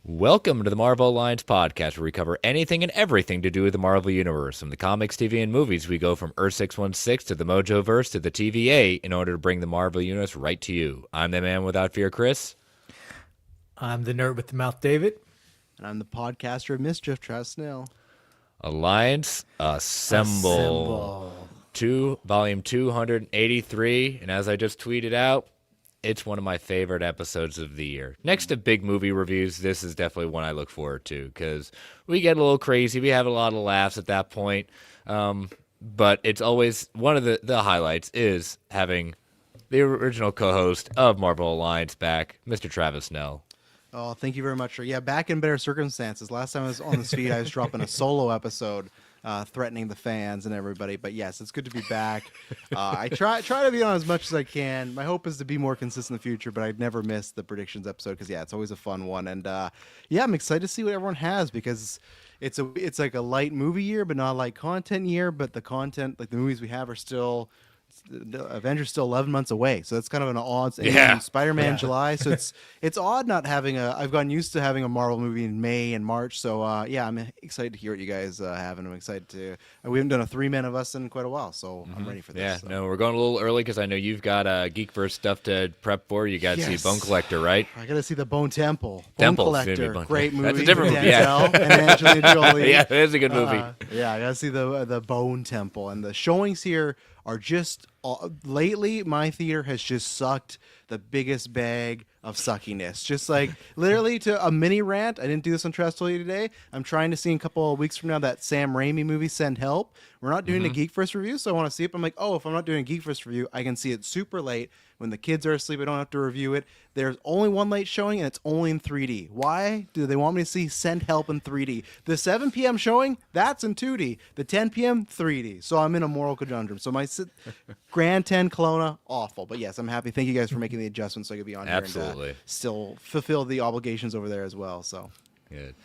Welcome to the Marvel Alliance podcast, where we cover anything and everything to do with the Marvel Universe. From the comics, TV, and movies, we go from Earth 616 to the Mojoverse to the TVA in order to bring the Marvel Universe right to you. I'm the man without fear, Chris. I'm the nerd with the mouth, David. And I'm the podcaster of Mischief, Travis Snell. Alliance Assemble. Volume 283, and as I just tweeted out, it's one of my favorite episodes of the year. Next to big movie reviews, this is definitely one I look forward to because we get a little crazy. We have a lot of laughs at that point. But it's always one of the highlights is having the original co-host of Marvel Alliance back, Mr. Travis Snell. Oh, thank you very much. Yeah, back in better circumstances. Last time I was on this feed, I was dropping a solo episode threatening the fans and everybody. But yes, it's good to be back. I try to be on as much as I can. My hope is to be more consistent in the future, but I'd never miss the predictions episode because, yeah, it's always a fun one. And, yeah, I'm excited to see what everyone has because it's like a light movie year, but not a light content year. But the content, like the movies we have are still... The Avengers still 11 months away, so it's kind of an odd. Yeah. Spider-Man July, so it's odd not having a. I've gotten used to having a Marvel movie in May and March, so yeah, I'm excited to hear what you guys have, and I'm excited to. We haven't done a 3-man of us in quite a while, so I'm ready for this. Yeah, so. no, we're going a little early because I know you've got GeekVerse stuff to prep for. You got to see Bone Collector, right? I got to see the Bone Temple. Temple's Collector, great movie. That's a different movie. Denzel and Angelina Jolie. Yeah, it is a good movie. Yeah, I got to see the Bone Temple, and the showings here are just lately my theater has just sucked the biggest bag of suckiness, just like literally to a mini rant. I didn't do this on Trash Told You today. I'm trying to see in a couple of weeks from now that Sam Raimi movie Send Help. We're not doing a GeekVerse review, so I want to see it. But I'm like, oh, if I'm not doing a GeekVerse review, I can see it super late when the kids are asleep. I don't have to review it. There's only one late showing, and it's only in 3D. Why do they want me to see Send Help in 3D? The 7 p.m. showing, that's in 2D. The 10 p.m., 3D. So I'm in a moral conundrum. So my Grand 10 Kelowna, awful. But yes, I'm happy. Thank you guys for making the adjustments so I could be on here and still fulfill the obligations over there as well. So good.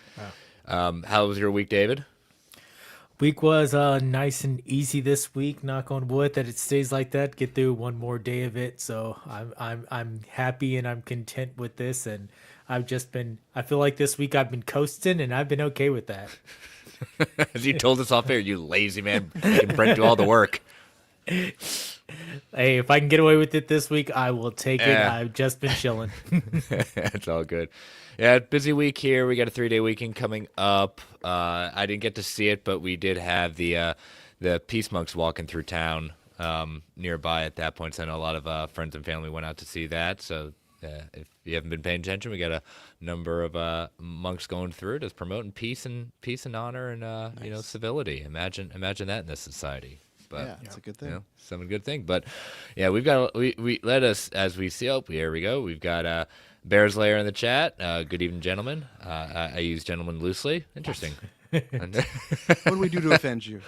How was your week, David? Week was nice and easy this week. Knock on wood that it stays like that. Get through one more day of it. So I'm happy and I'm content with this. And I feel like this week I've been coasting and I've been okay with that. As you told us off air, you lazy man, making Brent do all the work. Hey, if I can get away with it this week, I will take it. I've just been chilling. It's all good. Yeah, busy week here. We got a 3-day weekend coming up. I didn't get to see it, but we did have the Peace Monks walking through town nearby at that point. So I know a lot of friends and family went out to see that. So if you haven't been paying attention, we got a number of monks going through, just promoting peace and honor and nice. Civility. Imagine that in this society. But, yeah, it's a good thing. Some good thing. But yeah, we've got we let us as we see. Oh, here we go. We've got Bears Lair in the chat. Good evening, gentlemen. I use gentlemen loosely. Interesting. What do we do to offend you?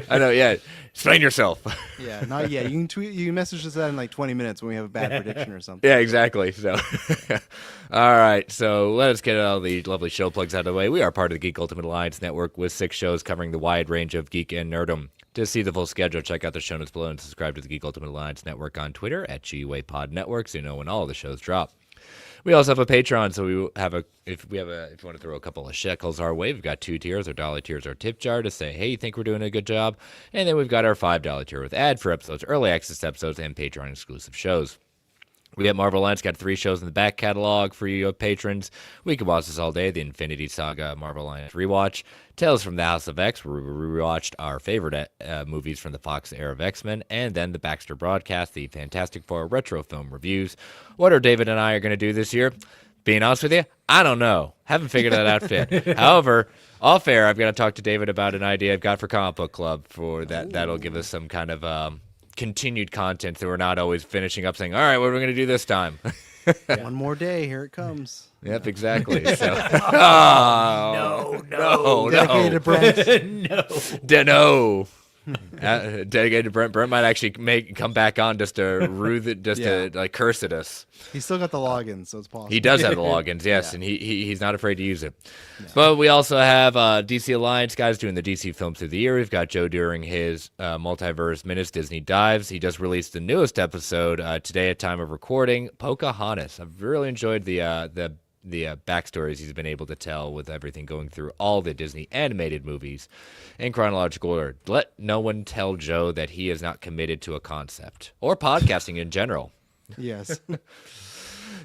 I know. Yeah, explain yourself. Yeah, not yet. You can tweet. You can message us that in like 20 minutes when we have a bad prediction or something. Yeah, exactly. So, all right. So let us get all the lovely show plugs out of the way. We are part of the Geek Ultimate Alliance Network with 6 shows covering the wide range of geek and nerdom. To see the full schedule, check out the show notes below and subscribe to the Geek Ultimate Alliance Network on Twitter at GUAPod Network so you know when all the shows drop. We also have a Patreon, so if you want to throw a couple of shekels our way, we've got 2 tiers. Our dollar tiers, our tip jar to say, hey, you think we're doing a good job? And then we've got our $5 tier with ad-free episodes, early access episodes, and Patreon exclusive shows. We at Marvel Alliance got 3 shows in the back catalog for you patrons. We could watch this all day. The Infinity Saga Marvel Alliance rewatch. Tales from the House of X, where we rewatched our favorite movies from the Fox era of X-Men. And then the Baxter broadcast, the Fantastic Four retro film reviews. What are David and I are going to do this year? Being honest with you, I don't know. Haven't figured that out yet. However, off air, I've got to talk to David about an idea I've got for Comic Book Club for that. That'll give us some kind of continued content so we're not always finishing up saying, all right, what are we going to do this time? One more day, here it comes. Yep, exactly. So, No. Dedicated to Brent. No. Dedicated to Brent. Brent might actually come back on just to like curse at us. He's still got the login, so it's possible. He does have the logins, yes, and he's not afraid to use it. Yeah. But we also have DC Alliance guys doing the DC films through the year. We've got Joe during his Multiverse Minutes Disney Dives. He just released the newest episode today at time of recording, Pocahontas. I've really enjoyed the backstories he's been able to tell with everything going through all the Disney animated movies in chronological order. Let no one tell Joe that he is not committed to a concept or podcasting in general. Yes.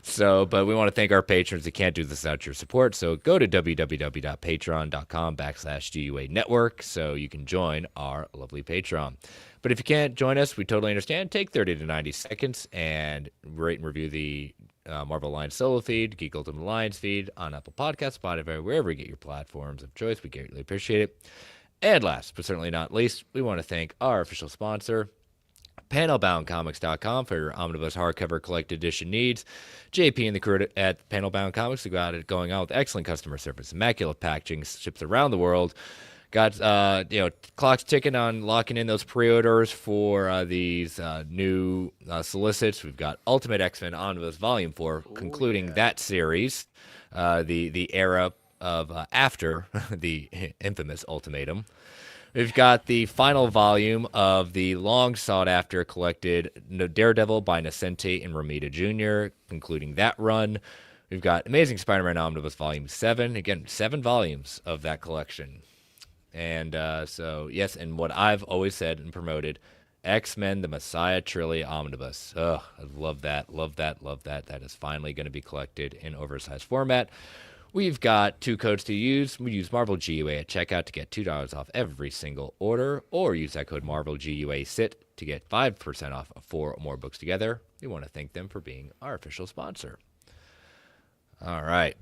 So, but we want to thank our patrons. We can't do this without your support. So go to www.patreon.com/GUA network so you can join our lovely Patreon. But if you can't join us, we totally understand. Take 30 to 90 seconds and rate and review the Marvel Alliance solo feed, Geek Ultimate Alliance feed on Apple Podcasts, Spotify, wherever you get your platforms of choice. We greatly appreciate it. And last, but certainly not least, we want to thank our official sponsor, panelboundcomics.com, for your omnibus hardcover collected edition needs. JP and the crew at Panelbound Comics have got it going on with excellent customer service, immaculate packaging, ships around the world. Got clocks ticking on locking in those pre-orders for these new solicits. We've got Ultimate X-Men Omnibus Volume 4, concluding that series, the era of after the infamous Ultimatum. We've got the final volume of the long-sought-after collected Daredevil by Nascente and Romita Jr., concluding that run. We've got Amazing Spider-Man Omnibus Volume 7. Again, 7 volumes of that collection. And so, yes, and what I've always said and promoted, X-Men, the Messiah Trilogy Omnibus. Ugh, I love that, love that, love that. That is finally going to be collected in oversized format. We've got 2 codes to use. We use Marvel GUA at checkout to get $2 off every single order, or use that code Marvel GUA SIT to get 5% off of 4 or more books together. We want to thank them for being our official sponsor. All right.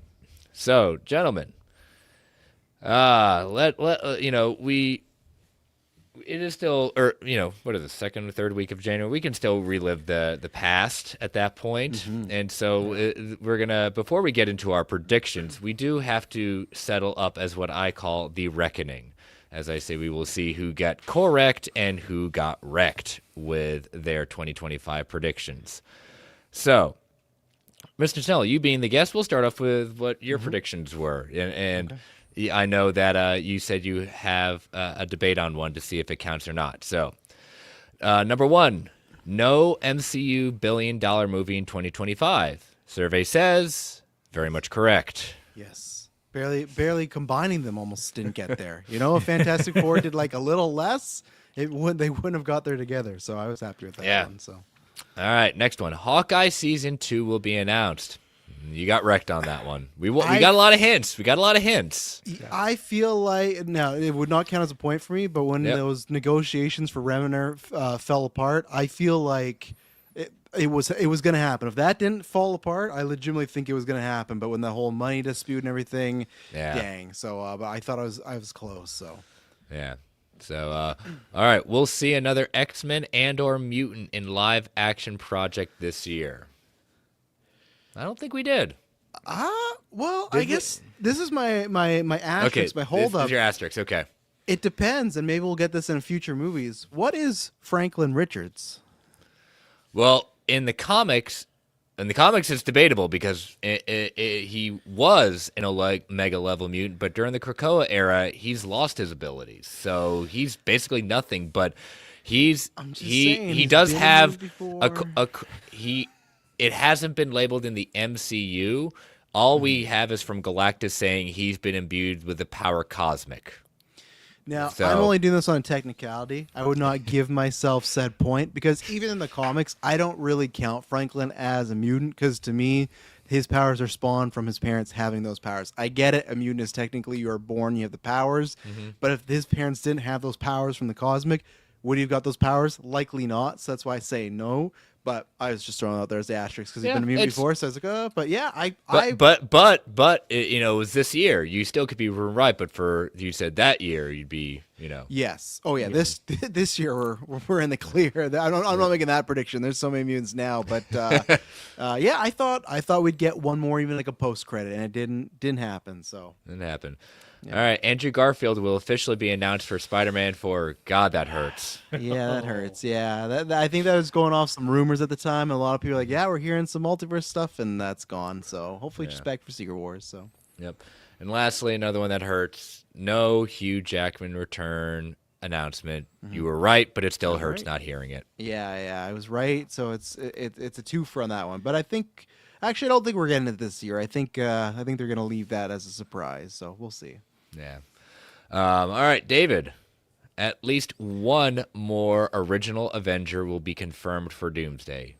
So, gentlemen, it is still, what is the second or third week of January? We can still relive the past at that point. Mm-hmm. And so we're going to, before we get into our predictions, we do have to settle up as what I call the reckoning. As I say, we will see who got correct and who got wrecked with their 2025 predictions. So, Mr. Snell, you being the guest, we'll start off with what your predictions were. And okay. I know that you said you have a debate on one to see if it counts or not. So, number 1, no MCU billion-dollar movie in 2025. Survey says very much correct. Yes. Barely combining them almost didn't get there. If Fantastic Four did like a little less, they wouldn't have got there together. So I was happy with that one. So. All right, next one. Hawkeye Season 2 will be announced. You got wrecked on that one. We got a lot of hints. I feel like now it would not count as a point for me, but when those negotiations for Reminer fell apart, I feel like it was going to happen. If that didn't fall apart, I legitimately think it was going to happen. But when the whole money dispute and everything, dang. So, but I thought I was close. So, yeah. So, all right, we'll see another X-Men and/or mutant in live action project this year. I don't think we did. Well, I guess this is my asterisk, my hold up. This is your asterisk, okay. It depends, and maybe we'll get this in future movies. What is Franklin Richards? Well, in the comics, it's debatable because he was an mega level mutant, but during the Krakoa era, he's lost his abilities. So he's basically nothing, but he does have it hasn't been labeled in the MCU. All we have is from Galactus saying he's been imbued with the power cosmic. Now, I'm only doing this on a technicality. I would not give myself said point because even in the comics, I don't really count Franklin as a mutant because to me, his powers are spawned from his parents having those powers. I get it. A mutant is technically you are born, you have the powers. Mm-hmm. But if his parents didn't have those powers from the cosmic, would he have got those powers? Likely not. So that's why I say no. But I was just throwing out there as the asterisk because he's been a mutant before, so I was like, but yeah, but it was this year. You still could be right, but you said that year you'd be, Yes. Oh yeah, this year we're in the clear. I'm not making that prediction. There's so many mutants now, but I thought we'd get one more, even like a post credit, and it didn't happen. So didn't happen. Yeah. All right, Andrew Garfield will officially be announced for Spider-Man 4. God, that hurts. Yeah, that hurts. Yeah, I think that was going off some rumors at the time. And a lot of people were like, yeah, we're hearing some multiverse stuff, and that's gone. So hopefully just back for Secret Wars. So. Yep. And lastly, another one that hurts. No Hugh Jackman return announcement. Mm-hmm. You were right, but it still hurts not hearing it. Yeah, I was right. So it's a twofer on that one. But I think Actually, I don't think we're getting it this year. I think they're going to leave that as a surprise. So we'll see. Yeah. All right, David. At least one more original Avenger will be confirmed for Doomsday.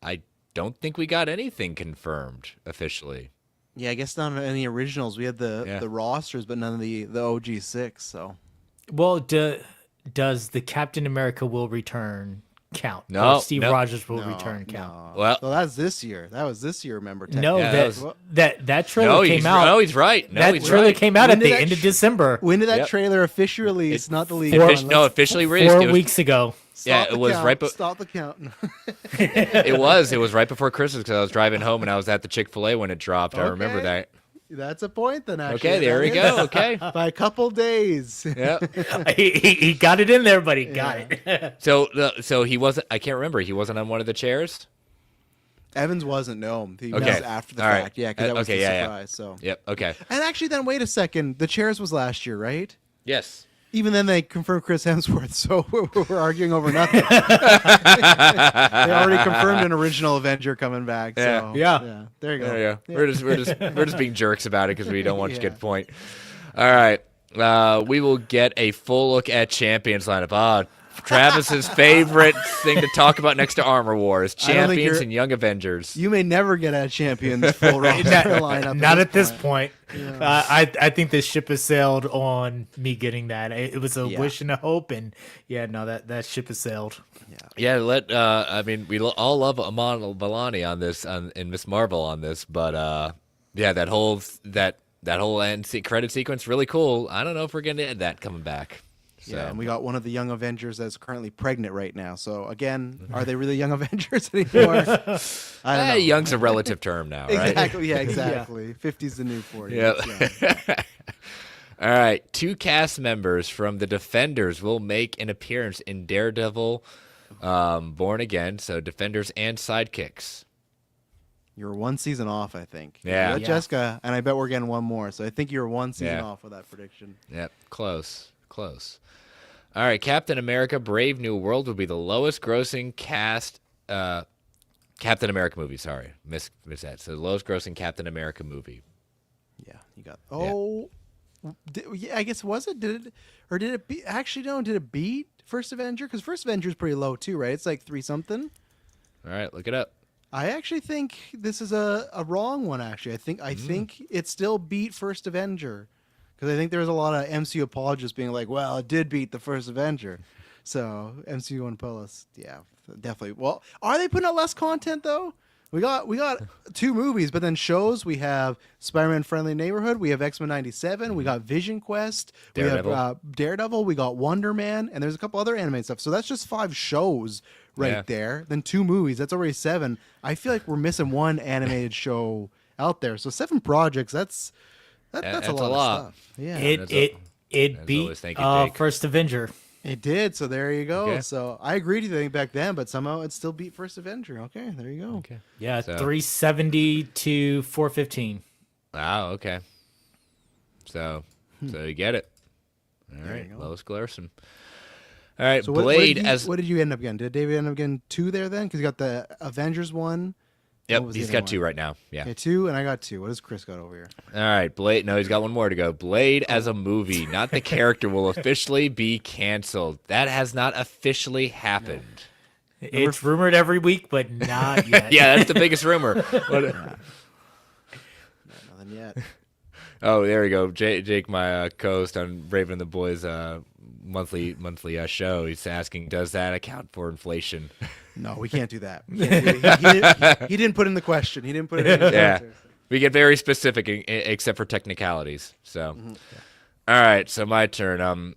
I don't think we got anything confirmed officially. Yeah, I guess not any originals. We had the rosters, but none of the OG6. So, Well, does the Captain America will return count? No, Or Steve no. Rogers will return count. No. Well- so that's this year. That was this year. Remember? No, Yeah, that trailer came out. No, he's right. No, that he's trailer right. came out When at did the that end of December. When did that Yep. trailer officially release? Not the league. Officially released. 4 It was- weeks ago. Yeah, Stop it the was count. right. Stop the count. It was right before Christmas because I was driving home and I was at the Chick-fil-A when it dropped. I remember Okay. that. That's a point then. Actually, Okay, there we go. Okay. By a couple days. Yeah. he got it in there, but he got it. So he wasn't. I can't remember. He wasn't on one of the chairs. Evans wasn't. No, he was Okay. after the All right. fact. Yeah, because that was Okay, the yeah, yeah. surprise. So. Yep. Okay. And actually, then wait a second. The chairs was last year, right? Yes. Even then, they confirmed Chris Hemsworth, so we're arguing over nothing. They already confirmed an original Avenger coming back. So, Yeah. There you go. There you go. We're just being jerks about it because we don't want you to Yeah. get the point. All right. We will get a full look at Champions lineup. Travis's favorite thing to talk about next to Armor Wars: I don't think Champions you're- and Young Avengers. You may never get a Champions full roster lineup. Not at this point. I think the ship has sailed on me getting that. It was a Yeah. wish and a hope, and that ship has sailed. Yeah, I mean, we all love Amon Vellani on this, and Miss Marvel on this, but yeah, that whole end credit sequence really cool. I don't know if we're gonna that coming back. So. Yeah, and we got one of the Young Avengers that's currently pregnant right now. So again, are they really Young Avengers anymore? I don't know. Young's a relative term now, right? Exactly. Yeah, exactly. 50's the new 40. Yeah. All right. 2 cast members from the Defenders will make an appearance in Daredevil Born Again. So Defenders and Sidekicks. You're one season off, I think. Yeah. You got Jessica, and I bet we're getting one more. So I think you're one season Yeah. off with that prediction. Yep. Close. All right. Captain America Brave New World will be the lowest grossing cast Captain America movie. Sorry. Miss that. So the lowest grossing Captain America movie. Yeah, you got. Oh, yeah, I guess was it? Did it beat? Actually, no. Did it beat First Avenger? Because First Avenger is pretty low too, right? It's like 3 something. All right. Look it up. I actually think this is a wrong one. Actually, I think it still beat First Avenger, because I think there's a lot of MCU apologists being like, "Well, it did beat the First Avenger," so MCU and Polis, yeah, definitely. Well, are they putting out less content though? We got 2 movies, but then shows we have Spider-Man Friendly Neighborhood, we have X-Men '97, we got Vision Quest, Daredevil. we have Daredevil, we got Wonder Man, and there's a couple other animated stuff. So that's just 5 shows right there. Then 2 movies, that's already 7. I feel like we're missing one animated show out there. So 7 projects, that's a lot of stuff. Yeah. It beat always, thank you, Jake. First Avenger. It did, so there you go. Okay. So I agreed with you back then, but somehow it still beat First Avenger. Okay, there you go. Okay. Yeah, So- 370 to 415. Wow. Okay. So you get it. All right. you go. Lois Glarson. All right. So Blade what did you end up getting? Did David end up getting 2 there then? Because you got the Avengers one. Yep. What was the He's other got 2 one? right now. Yeah. Okay, 2, and I got 2. What does Chris got over here? All right. Blade. No, he's got one more to go. Blade as a movie, not the character, will officially be canceled. That has not officially happened. It's rumored every week, but not yet. Yeah, that's the biggest rumor. Nothing yet. Oh, there we go. Jake, my co-host on Brave and the Boys monthly show, he's asking, does that account for inflation? No, we can't do that. We can't he didn't put in the question. He didn't put it in the Yeah. answer. We get very specific, except for technicalities. So, all right. So my turn.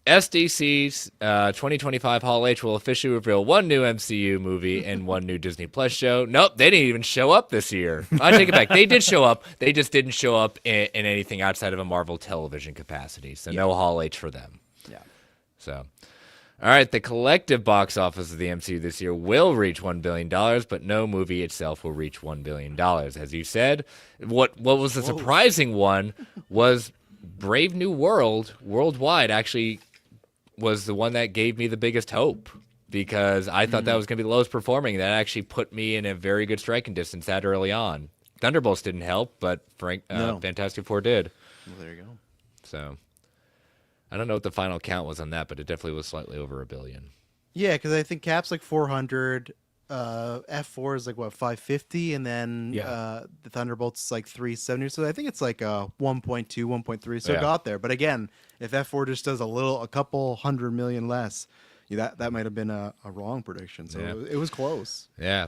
SDC's 2025 Hall H will officially reveal 1 new MCU movie and 1 new Disney Plus show. Nope, they didn't even show up this year. I take it back. They did show up. They just didn't show up in anything outside of a Marvel television capacity. So no Hall H for them. Yeah. So, all right, the collective box office of the MCU this year will reach $1 billion, but no movie itself will reach $1 billion. As you said, what was the surprising one was Brave New World worldwide actually was the one that gave me the biggest hope because I thought that was going to be the lowest performing. That actually put me in a very good striking distance that early on. Thunderbolts didn't help, but No. Fantastic Four did. Well, there you go. So I don't know what the final count was on that, but it definitely was slightly over 1 billion. Yeah, because I think Cap's like 400. F4 is like what 550, and then the Thunderbolts is like 370. So I think it's like 1.2, 1.3. So it got there. But again, if F4 just does a couple 100 million less, that might have been a wrong prediction. So it was close. Yeah.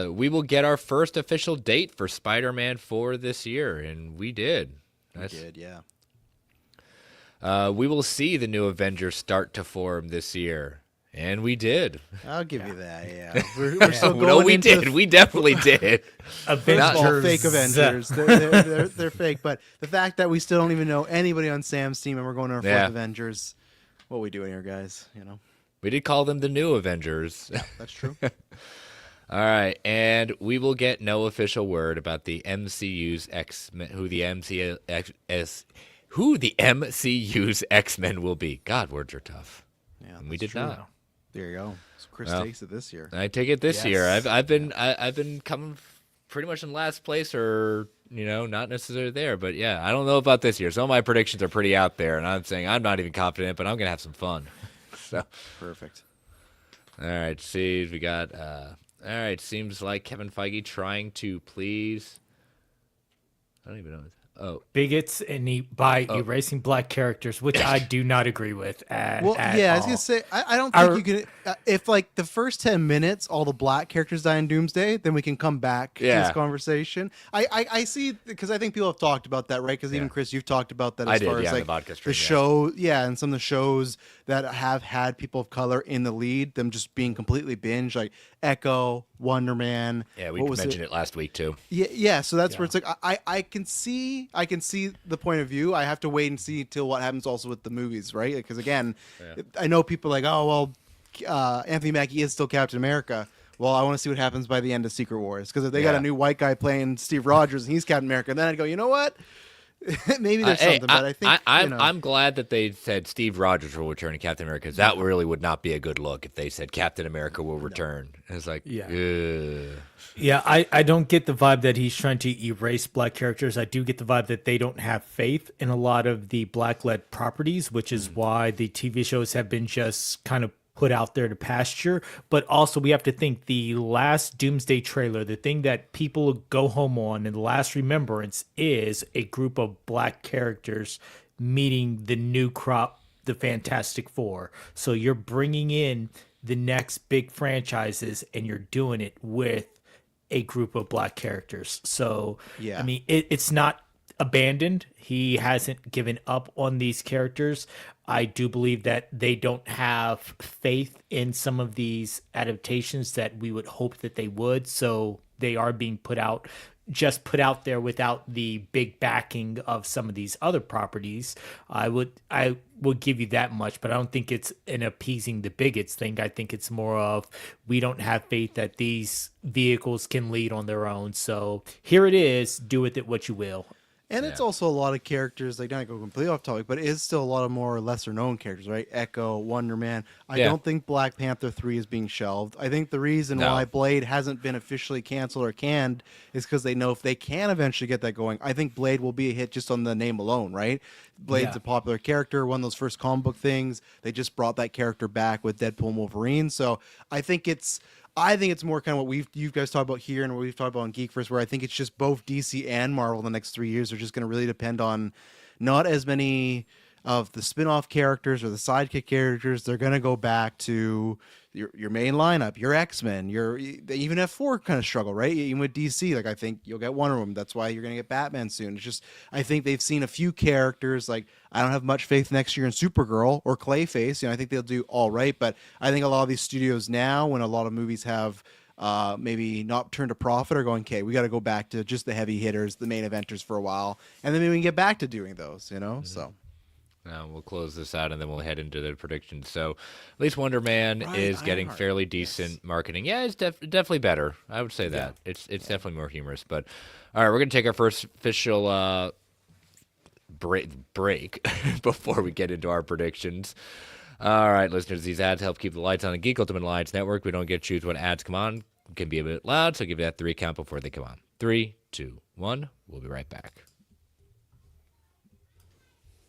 We will get our first official date for Spider-Man 4 this year, and we did. We did, yeah. We will see the new Avengers start to form this year. And we did. I'll give you that. Yeah, we're still going. No, we did. We definitely did. Avengers, fake Avengers. They're fake. But the fact that we still don't even know anybody on Sam's team, and we're going to our fourth Avengers. What are we doing here, guys? We did call them the new Avengers. Yeah, that's true. All right, and we will get no official word about the MCU's X-Men, who the MCU's X-Men will be. God, words are tough. Yeah, and we did not. There you go. So Chris takes it this year. I take it this year. I've been coming pretty much in last place, or not necessarily there. But yeah, I don't know about this year. Some of my predictions are pretty out there, and I'm saying I'm not even confident, but I'm gonna have some fun. So perfect. All right, see, we got. All right, seems like Kevin Feige trying to please. I don't even know. Bigots and erasing black characters, which I do not agree with at I was all. gonna say I don't think you can. If like the first 10 minutes, all the black characters die in Doomsday, then we can come back to this conversation. I see, because I think people have talked about that, right? Because even Chris, you've talked about that as far as like the show, and some of the shows that have had people of color in the lead, them just being completely binge, like Echo, Wonder Man. Yeah, we mentioned it last week too. Yeah. So that's where it's like I can see the point of view. I have to wait and see till what happens also with the movies, right? Because again, I know people are like, oh well, Anthony Mackie is still Captain America. Well, I want to see what happens by the end of Secret Wars, because if they got a new white guy playing Steve Rogers and he's Captain America, then I'd go, you know what? Maybe there's something, but I think I'm glad that they said Steve Rogers will return to Captain America, because that really would not be a good look if they said Captain America will return. It's like, Yeah, I don't get the vibe that he's trying to erase black characters. I do get the vibe that they don't have faith in a lot of the black-led properties, which is why the TV shows have been just kind of put out there to pasture. But also we have to think the last Doomsday trailer, the thing that people go home on in the last remembrance, is a group of black characters meeting the new crop, the Fantastic Four. So you're bringing in the next big franchises and you're doing it with a group of black characters. So I mean, it's not abandoned. He hasn't given up on these characters. I do believe that they don't have faith in some of these adaptations that we would hope that they would. So they are being put out there without the big backing of some of these other properties. I would give you that much, but I don't think it's an appeasing the bigots thing. I think it's more of, we don't have faith that these vehicles can lead on their own. So here it is, do with it what you will. And it's also a lot of characters, like, not to go completely off topic, but it is still a lot of more lesser known characters, right? Echo, Wonder Man. I don't think Black Panther 3 is being shelved. I think the reason why Blade hasn't been officially canceled or canned is because they know if they can eventually get that going, I think Blade will be a hit just on the name alone, right? Blade's a popular character, one of those first comic book things. They just brought that character back with Deadpool and Wolverine. So I think it's more kind of what you guys talk about here and what we've talked about on GeekVerse, where I think it's just both DC and Marvel the next 3 years are just going to really depend on not as many of the spin-off characters or the sidekick characters. They're going to go back to your main lineup, your X-Men, they even have F4 kind of struggle, right? Even with DC, like, I think you'll get Wonder Woman. That's why you're going to get Batman soon. It's just, I think they've seen a few characters. Like, I don't have much faith next year in Supergirl or Clayface. I think they'll do all right, but I think a lot of these studios now, when a lot of movies have maybe not turned a profit, are going, okay, we got to go back to just the heavy hitters, the main eventers for a while, and then maybe we can get back to doing those, So. We'll close this out and then we'll head into the predictions. So at least Wonder Man is getting fairly decent marketing. Yeah, it's definitely better. I would say that. It's definitely more humorous. But all right, we're going to take our first official break before we get into our predictions. All right, listeners, these ads help keep the lights on the Geek Ultimate Alliance Network. We don't get to choose when ads come on. It can be a bit loud, so give it that 3 count before they come on. 3, 2, 1. We'll be right back.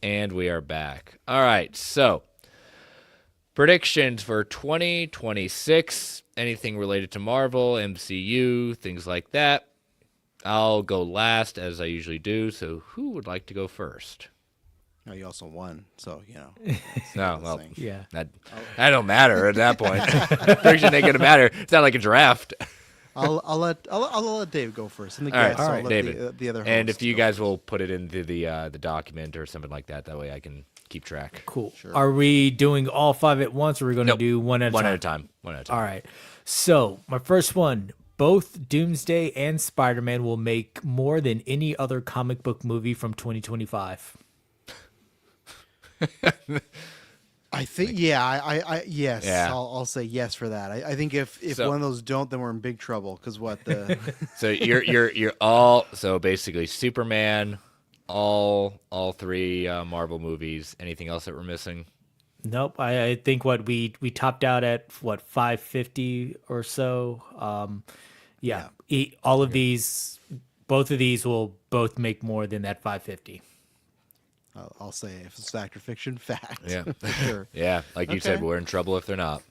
And we are back. All right, so predictions for 2026. Anything related to Marvel, MCU, things like that. I'll go last, as I usually do. So who would like to go first? Oh, you also won, so No, well, Yeah. that don't matter at that point. Prediction ain't gonna matter. It's not like a draft. I'll let Dave go first. And the All right, guests, I'll let David. the other And hosts if you go guys first. will put it into the document or something like that, that way I can keep track. Cool. Sure. Are we doing all 5 at once, or are we going to Nope. do one at a One time? at a time. One at a time. All right. So, my first one, both Doomsday and Spider-Man will make more than any other comic book movie from 2025. I think, I yes, Yeah. I'll say yes for that. I think if So- one of those don't, then we're in big trouble. Because what the So you're all so basically Superman, all 3 Marvel movies. Anything else that we're missing? Nope. I think what we topped out at 550 or so. All of these, both of these will both make more than that 550. I'll say if it's fact or fiction, fact. Yeah. for sure. Yeah, like you said, Okay. we're in trouble if they're not.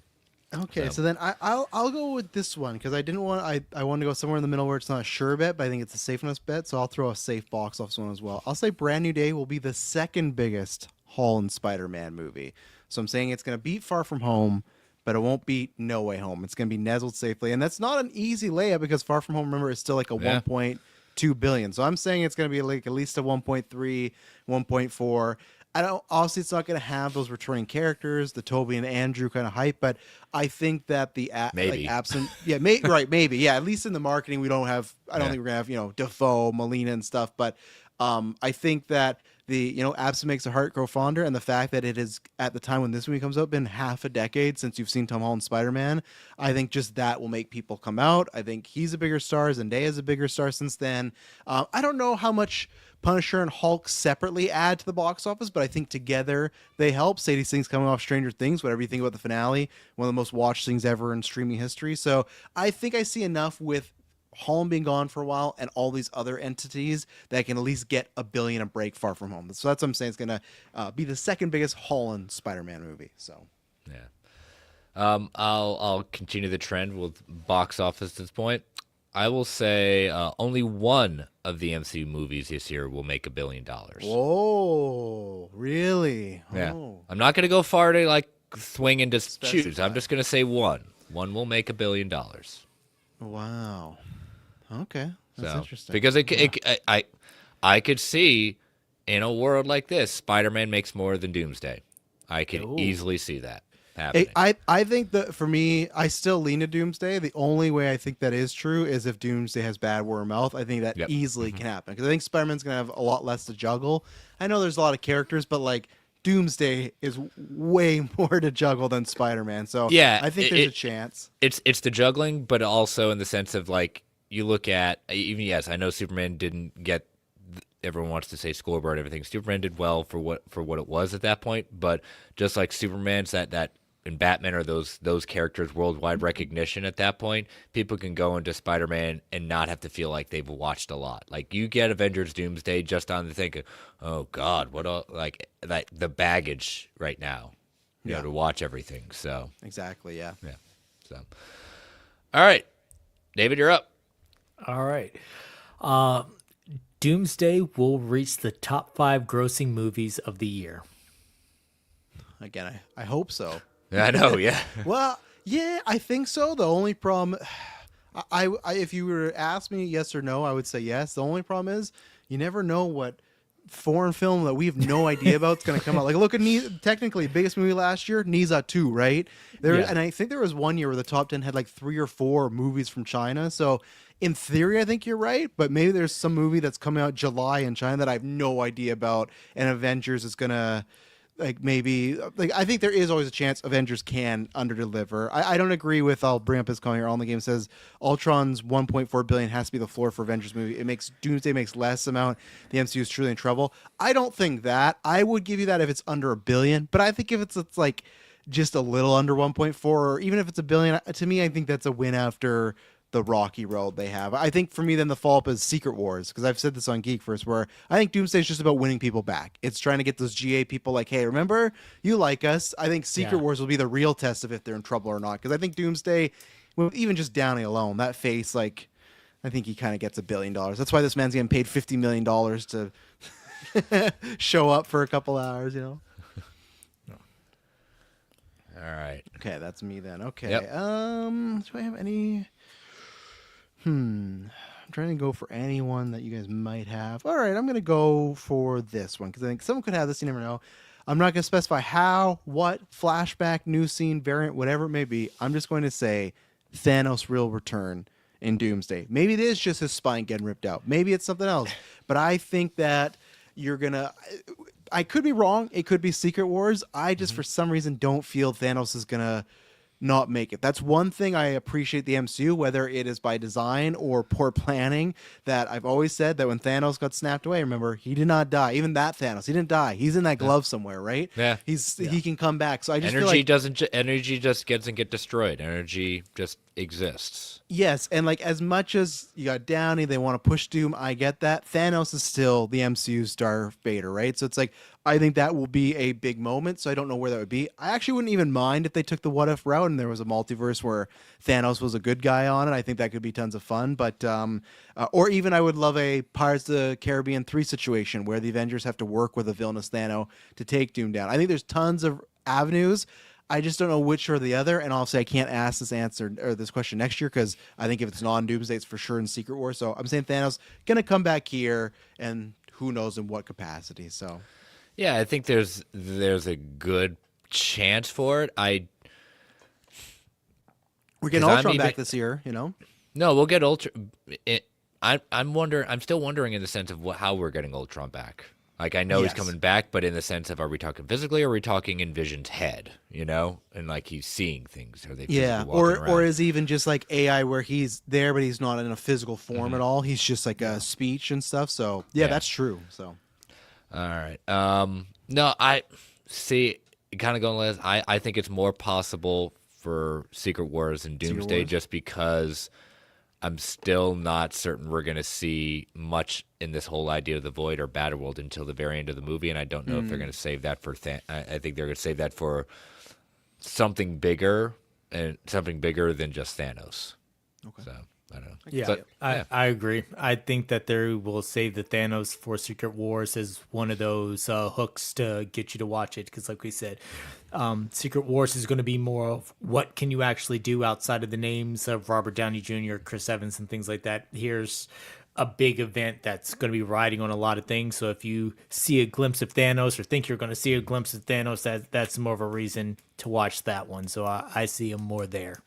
Okay, so then I'll go with this one because I didn't want I wanted to go somewhere in the middle where it's not a sure bet, but I think it's a safe enough bet. So I'll throw a safe box office one as well. I'll say Brand New Day will be the second biggest Holland Spider-Man movie. So I'm saying it's going to beat Far From Home, but it won't beat No Way Home. It's going to be nestled safely, and that's not an easy layup because Far From Home, remember, is still like a Yeah. 1.2 billion. So I'm saying it's going to be like at least a 1.3, 1.4. I don't. Obviously, it's not going to have those returning characters, the Toby and Andrew kind of hype. But I think that the Maybe. absent, maybe, yeah. At least in the marketing, we don't have. I don't Yeah. think we're gonna have Defoe, Molina, and stuff. But I think that the absent makes the heart grow fonder, and the fact that it is at the time when this movie comes out been half a decade since you've seen Tom Holland Spider-Man. I think just that will make people come out. I think he's a bigger star. Zendaya's a bigger star since then. I don't know how much Punisher and Hulk separately add to the box office, but I think together they help. Sadie Sing's coming off Stranger Things, whatever you think about the finale, one of the most watched things ever in streaming history. So I think I see enough with Holland being gone for a while and all these other entities that can at least get $1 billion a break Far From Home. So that's what I'm saying. It's going to be the second biggest Holland Spider-Man movie. So Yeah. I'll continue the trend with box office at this point. I will say only one of the MCU movies this year will make $1 billion. whoa, really? Yeah. Oh. I'm not going to go far to like swing and just choose. Specify. I'm just going to say one. One will make $1 billion. Wow. Okay. That's So, interesting. because I could see in a world like this, Spider-Man makes more than Doomsday. I could Ooh. easily see that happening. I think that for me, I still lean to Doomsday. The only way I think that is true is if Doomsday has bad word of mouth. I think that Yep. easily can happen because I think Spider-Man's gonna have a lot less to juggle. I know there's a lot of characters, but like Doomsday is way more to juggle than Spider-Man. So Yeah, I think there's a chance. It's the juggling, but also in the sense of like you look at even yes, I know Superman didn't get. Everyone wants to say scoreboard everything. Superman did well for what it was at that point, but just like Superman's that and Batman are those characters worldwide recognition at that point. People can go into Spider-Man and not have to feel like they've watched a lot. Like you get Avengers Doomsday just on the thinking, oh God, what like that the baggage right now, you know, to watch everything. So Exactly. Yeah. yeah, so all right, David, you're up. All right. Doomsday will reach the top 5 grossing movies of the year. Again, I hope so. I know, yeah. Well, yeah, I think so. The only problem, I if you were to ask me yes or no, I would say yes. The only problem is you never know what foreign film that we have no idea about is going to come out. Like look at technically biggest movie last year, Niza 2, right? There, Yeah. and I think there was one year where the top 10 had like 3 or 4 movies from China. So in theory, I think you're right, but maybe there's some movie that's coming out July in China that I have no idea about, and Avengers is gonna. Like maybe like I think there is always a chance Avengers can underdeliver. I don't agree with. I'll bring up his comment here on the game. It says Ultron's 1.4 billion has to be the floor for Avengers movie. It makes Doomsday makes less amount. The MCU is truly in trouble. I don't think that. I would give you that if it's under $1 billion, but I think if it's like just a little under 1.4, or even if it's $1 billion, to me, I think that's a win after the rocky road they have. I think for me, then the follow-up is Secret Wars, because I've said this on GeekVerse, where I think Doomsday is just about winning people back. It's trying to get those GA people like, hey, remember, you like us. I think Secret Wars will be the real test of if they're in trouble or not, because I think Doomsday, with even just Downey alone, that face, like, I think he kind of gets $1 billion. That's why this man's getting paid $50 million to show up for a couple hours, you know? All right. Okay, that's me then. Okay. Yep. Do I have any? I'm trying to go for anyone that you guys might have. All right, I'm going to go for this one because I think someone could have this. You never know. I'm not going to specify how, what, flashback, new scene, variant, whatever it may be. I'm just going to say Thanos will return in Doomsday. Maybe it is just his spine getting ripped out. Maybe it's something else. But I think that you're going to... I could be wrong. It could be Secret Wars. I just, for some reason, don't feel Thanos is going to not make it. That's one thing I appreciate the MCU, whether it is by design or poor planning, that I've always said that when Thanos got snapped away, remember, he did not die. Even that Thanos, he didn't die. He's in that glove somewhere, right? Yeah. He can come back. So I just Energy feel like, doesn't. Energy just doesn't get destroyed. Energy just exists. yes, and like as much as you got Downey, they want to push Doom. I get that. Thanos is still the MCU's Darth Vader, right? So it's like I think that will be a big moment. So I don't know where that would be. I actually wouldn't even mind if they took the what if route and there was a multiverse where Thanos was a good guy on it. I think that could be tons of fun. But or even I would love a Pirates of the Caribbean 3 situation where the Avengers have to work with a villainous Thanos to take Doom down. I think there's tons of avenues. I just don't know which or the other, and obviously I can't ask this question next year because I think if it's non-Doomsday, it's for sure in Secret War. So I'm saying Thanos gonna come back here, and who knows in what capacity. So Yeah, I think there's a good chance for it. we're getting 'Cause Ultron I'm back even- this year, you know. No, we'll get Ultron. I'm still wondering in the sense of how we're getting Ultron back. Like I know Yes. he's coming back, but in the sense of are we talking physically or are we talking in Vision's head? You know, and like he's seeing things. Are they Yeah, physically walking or around? is even just like AI where he's there but he's not in a physical form at all. He's just like a speech and stuff. So yeah, Yeah. that's true. So All right. No, I see. Kind of going last. I think it's more possible for Secret Wars and Doomsday Wars? just because I'm still not certain we're going to see much in this whole idea of the Void or Battleworld until the very end of the movie, and I don't know if they're going to save that for. I think they're going to save that for something bigger and something bigger than just Thanos. Okay. So I don't know. Yeah, But, yeah. I agree. I think that they will save the Thanos for Secret Wars as one of those hooks to get you to watch it. Because, like we said, Secret Wars is going to be more of what can you actually do outside of the names of Robert Downey Jr., Chris Evans, and things like that. Here's a big event that's going to be riding on a lot of things. So if you see a glimpse of Thanos or think you're going to see a glimpse of Thanos, that's more of a reason to watch that one. So I see him more there.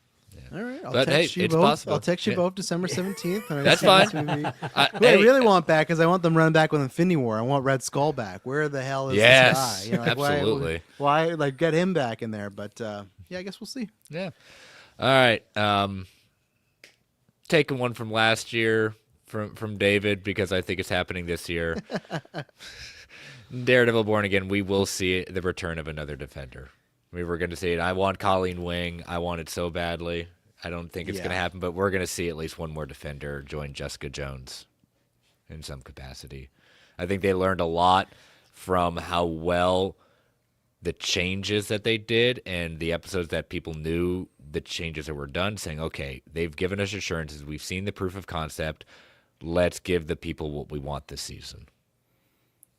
all right, I'll But, text hey, you it's both. possible. I'll text you Yeah. both December 17th. And That's I'll see fine. this movie. Who I Hey, really want back is I want them running back with Infinity War. I want Red Skull back. Where the hell is Yes, this guy? Like, absolutely. Why like get him back in there? But yeah, I guess we'll see. Yeah. All right. Taking one from last year from David because I think it's happening this year. Daredevil Born Again, we will see the return of another Defender. We were going to see it. I want Colleen Wing. I want it so badly. I don't think it's going to Yeah. happen, but we're going to see at least one more Defender join Jessica Jones in some capacity. I think they learned a lot from how well the changes that they did and the episodes that people knew the changes that were done, saying, okay, they've given us assurances. We've seen the proof of concept. Let's give the people what we want this season.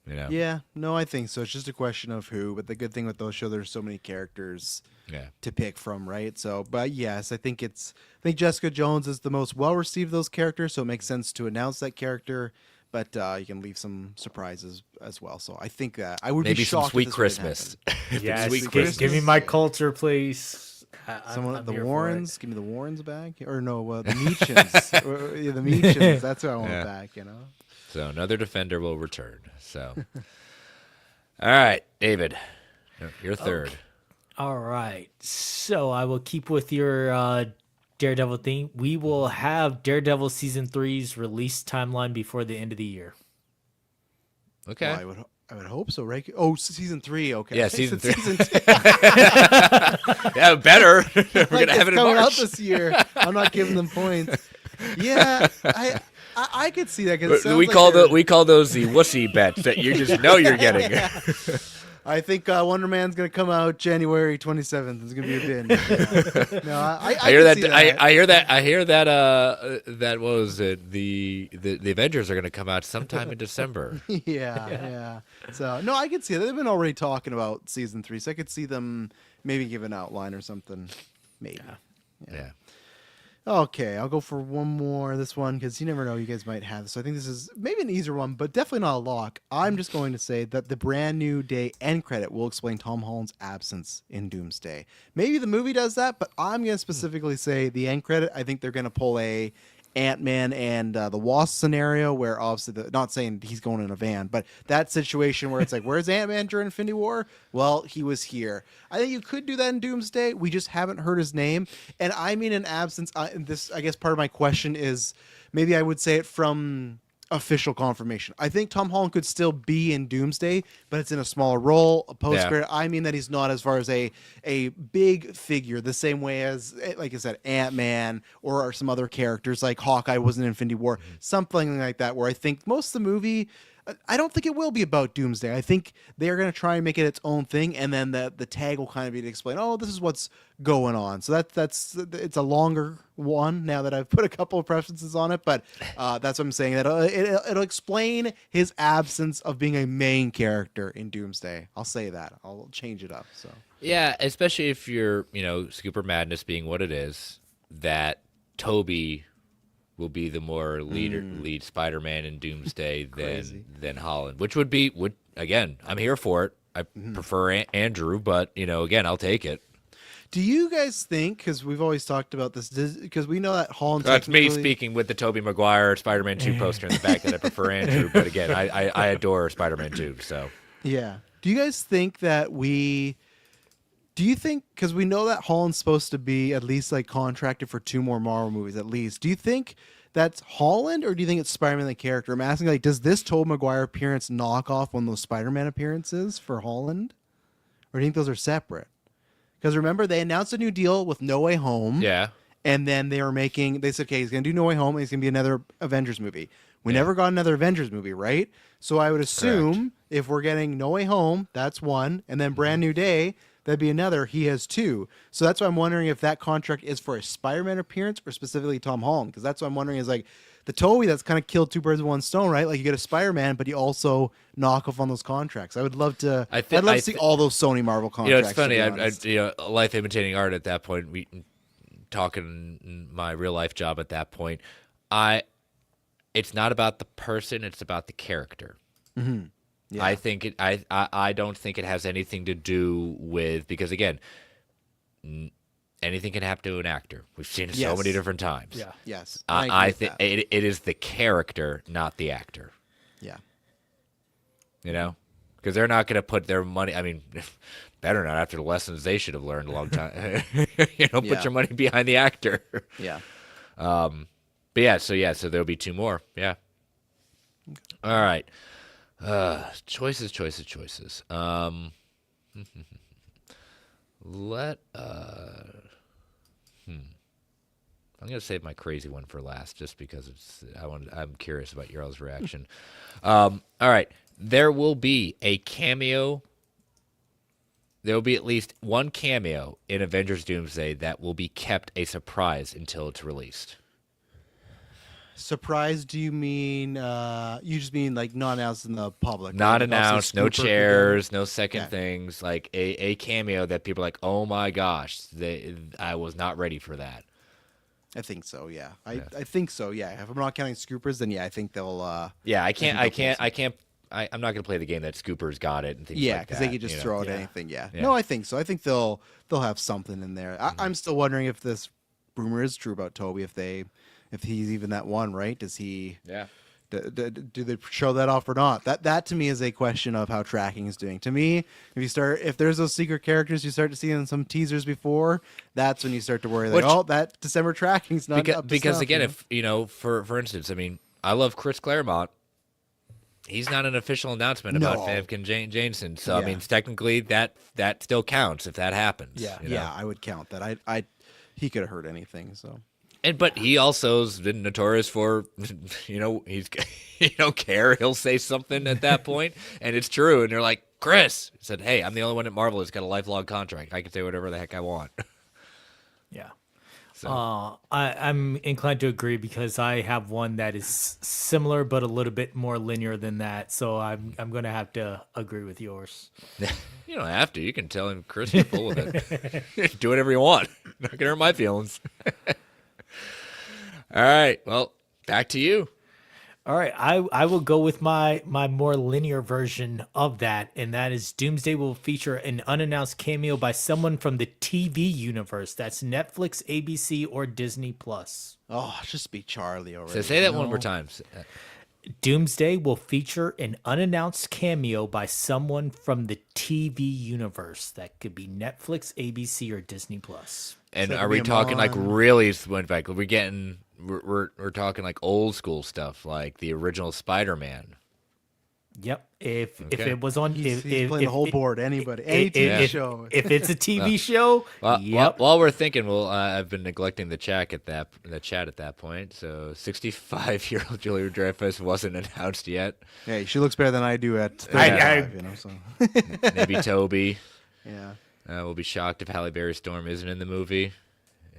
You know? Yeah, no, I think so. It's just a question of who. But the good thing with those shows, there's so many characters Yeah. to pick from, right? So, but yes, I think Jessica Jones is the most well received of those characters, so it makes sense to announce that character. But you can leave some surprises as well. So I think that I would Maybe be some shocked if sweet this wouldn't Christmas. happen. Yes, Sweet give, Christmas. give me my culture, please. Someone I'm the here for it. Warrens, give me the Warrens back, or no, the Meachins. Yeah, the Meachins. That's who I want Yeah. back. You know. So another Defender will return. So, all right, David, you're third. All right. So I will keep with your Daredevil theme. We will have Daredevil Season 3's release timeline before the end of the year. Okay. Well, I would hope so, right? Oh, season 3. Okay. Yeah, season 3. Season 2. Yeah, better. We're gonna have it in coming out March. this year. I'm not giving them points. Yeah, I could see that because We call those the wussy bets that you just know you're getting. I think Wonder Man's gonna come out January 27th. It's gonna be a bin. No, I I hear can that. see I hear that. I hear that. That what was it? The Avengers are going to come out sometime in December. yeah. So no, I could see it. They've been already talking about season 3, so I could see them maybe give an outline or something. Maybe. Yeah. Okay, I'll go for one more. This one, because you never know, you guys might have this. So I think this is maybe an easier one, but definitely not a lock. I'm just going to say that the brand new day end credit will explain Tom Holland's absence in Doomsday. Maybe the movie does that, but I'm going to specifically say the end credit. I think they're going to pull a Ant-Man and the Wasp scenario where obviously, not saying he's going in a van, but that situation where it's like, where's Ant-Man during Infinity War? Well, he was here. I think you could do that in Doomsday. We just haven't heard his name. And I mean in absence, this, I guess part of my question is, maybe I would say it from official confirmation. I think Tom Holland could still be in Doomsday, but it's in a smaller role, a post-credit. I mean that he's not as far as a big figure, the same way as, like I said, Ant-Man or some other characters like Hawkeye was in Infinity War, something like that, where I think most of the movie, I don't think it will be about Doomsday. I think they're going to try and make it its own thing, and then the tag will kind of be to explain, oh, this is what's going on. So that's it's a longer one now that I've put a couple of preferences on it, but that's what I'm saying. That it'll explain his absence of being a main character in Doomsday. I'll say that. I'll change it up. So Yeah, especially if you're, Scooper Madness being what it is, that Toby will be the more lead Spider-Man in Doomsday than Holland, which would again, I'm here for it. I prefer Andrew, but again, I'll take it. do you guys think, because we've always talked about this, because we know that Holland That's me speaking with the Tobey Maguire Spider-Man 2 poster in the back that I prefer Andrew, but again, I adore Spider-Man 2, so. Yeah. Do you guys think that because we know that Holland's supposed to be at least like contracted for 2 more Marvel movies at least. Do you think that's Holland, or do you think it's Spider-Man the character? I'm asking, like, does this Tobey Maguire appearance knock off one of those Spider-Man appearances for Holland? Or do you think those are separate? Because remember, they announced a new deal with No Way Home. Yeah. And then they said, okay, he's going to do No Way Home, and he's going to be another Avengers movie. We never got another Avengers movie, right? So I would assume if we're getting No Way Home, that's one, and then Brand New Day, that'd be another. He has 2. So that's why I'm wondering if that contract is for a Spider-Man appearance or specifically Tom Holland. Because that's what I'm wondering is like the Toby that's kind of killed 2 birds with one stone, right? Like you get a Spider-Man, but you also knock off on those contracts. I would love to. I'd love to see all those Sony Marvel contracts. It's funny. Life imitating art at that point. We talking my real life job at that point. It's not about the person; it's about the character. Mm-hmm. Yeah. I think it. I don't think it has anything to do with, because again, anything can happen to an actor. We've seen it so many different times. Yeah. Yes. I think it is the character, not the actor. Yeah. Because they're not going to put their money. I mean, better not after the lessons they should have learned a long time. Put your money behind the actor. Yeah. But so there'll be 2 more. Yeah. Okay. All right. Choices. I'm gonna save my crazy one for last, just because I'm curious about your all's reaction. All right. There will be a cameo. There will be at least one cameo in Avengers Doomsday that will be kept a surprise until it's released. Surprise? Do you mean you just mean like not announced in the public? Not like, announced, no chairs, no second things, like a cameo that people are like, oh my gosh, I was not ready for that. I think so. Yeah, I think so. Yeah, if I'm not counting Scoopers, then I think they'll. I'm not gonna play the game that Scoopers got it and things like that. Yeah, because they could just throw out anything. Yeah. No, I think so. I think they'll have something in there. I'm still wondering if this rumor is true about Toby. If he's even that one, right? Does he? Yeah. Do they show that off or not? That to me is a question of how tracking is doing. To me, if there's those secret characters you start to see in some teasers before, that's when you start to worry. Like, that December tracking's not up to because stuff, again, if for instance, I mean, I love Chris Claremont. he's not an official announcement about No. Famke Janssen. So I Yeah. mean, technically that still counts if that happens. Yeah. you know? Yeah, I would count that. He could have heard anything. So But he also's been notorious for, he's he don't care. He'll say something at that point, and it's true. And they're like, Chris said, "Hey, I'm the only one at Marvel that's got a lifelong contract. I can say whatever the heck I want." Yeah. So I'm inclined to agree because I have one that is similar but a little bit more linear than that. So I'm going to have to agree with yours. you don't have to. You can tell him, Chris, you're full of it. Do whatever you want. Not gonna hurt my feelings. All right. Well, back to you. All right, I will go with my more linear version of that, and that is Doomsday will feature an unannounced cameo by someone from the TV universe. That's Netflix, ABC, or Disney Plus. just be Charlie already. So say that you one more know? time. Doomsday will feature an unannounced cameo by someone from the TV universe. That could be Netflix, ABC, or Disney Plus. And So it are could we be a talking like Mon. really went back? Are we getting? We're talking like old school stuff, like the original Spider-Man. Yep. If Okay. it was on, He's if, playing the whole board. Anybody, any TV show. If it's a TV show, Well, yep. while we're thinking, I've been neglecting the chat at that point. So 65-year-old Julia Dreyfus wasn't announced yet. Hey, she looks better than I do at I- 35, So Maybe Toby. yeah. We'll be shocked if Halle Berry Storm isn't in the movie,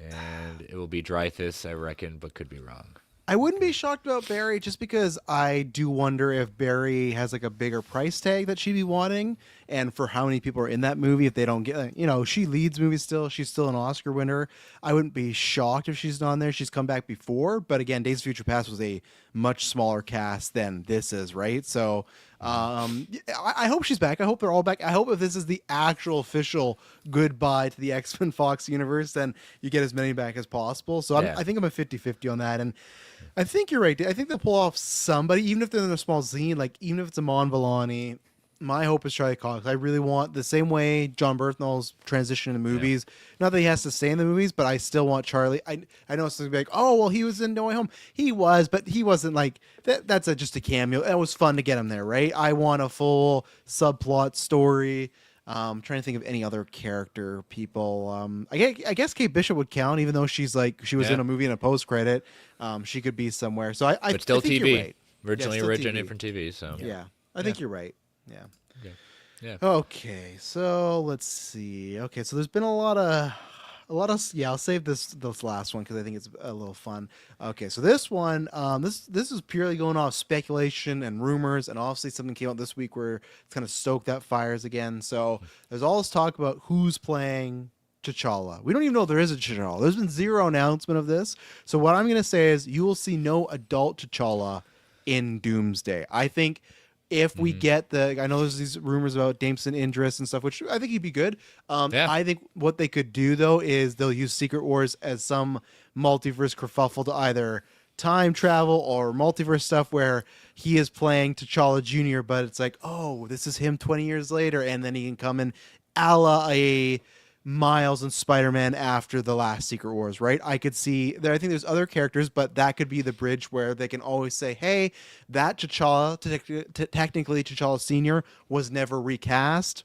and it will be Dreyfus, I reckon, but could be wrong. I wouldn't be shocked about Barry just because I do wonder if Barry has like a bigger price tag that she'd be wanting, and for how many people are in that movie if they don't get, she leads movies still. She's still an Oscar winner. I wouldn't be shocked if she's not on there. She's come back before, but again, Days of Future Past was a much smaller cast than this is, right? So I hope she's back. I hope they're all back. I hope if this is the actual official goodbye to the X-Men Fox universe, then you get as many back as possible. So Yeah. I think I'm a 50-50 on that, and I think you're right. I think they'll pull off somebody, even if they're in a small zine, like even if it's Amon Villani. My hope is Charlie Cox. I really want the same way John Berthnall's transition in the movies. Not that he has to stay in the movies, but I still want Charlie. I know it's going to be like, oh, well, he was in No Way Home. He was, but he wasn't like that. That's just a cameo. It was fun to get him there, right? I want a full subplot story. I'm trying to think of any other character people. I guess Kate Bishop would count, even though she was in a movie in a post credit. She could be somewhere. So I But still I think TV. you're right. Originally still originated TV. from TV, so. Yeah, I think you're right. Yeah. Yeah. Okay, so let's see. Okay, so there's been a lot of yeah. I'll save this last one because I think it's a little fun. Okay, so this one, this is purely going off speculation and rumors, and obviously something came out this week where it's kind of stoked that fires again. So there's all this talk about who's playing T'Challa. We don't even know if there is a T'Challa. There's been zero announcement of this. So what I'm going to say is you will see no adult T'Challa in Doomsday. I think if we get I know there's these rumors about Damson Idris and stuff, which I think he'd be good. Yeah. I think what they could do though is they'll use Secret Wars as some multiverse kerfuffle to either time travel or multiverse stuff where he is playing T'Challa Jr., but it's like, oh, this is him 20 years later, and then he can come in a la a Miles and Spider-Man after the last Secret Wars, right? I could see there. I think there's other characters, but that could be the bridge where they can always say, "Hey, that T'Challa, technically T'Challa Senior, was never recast.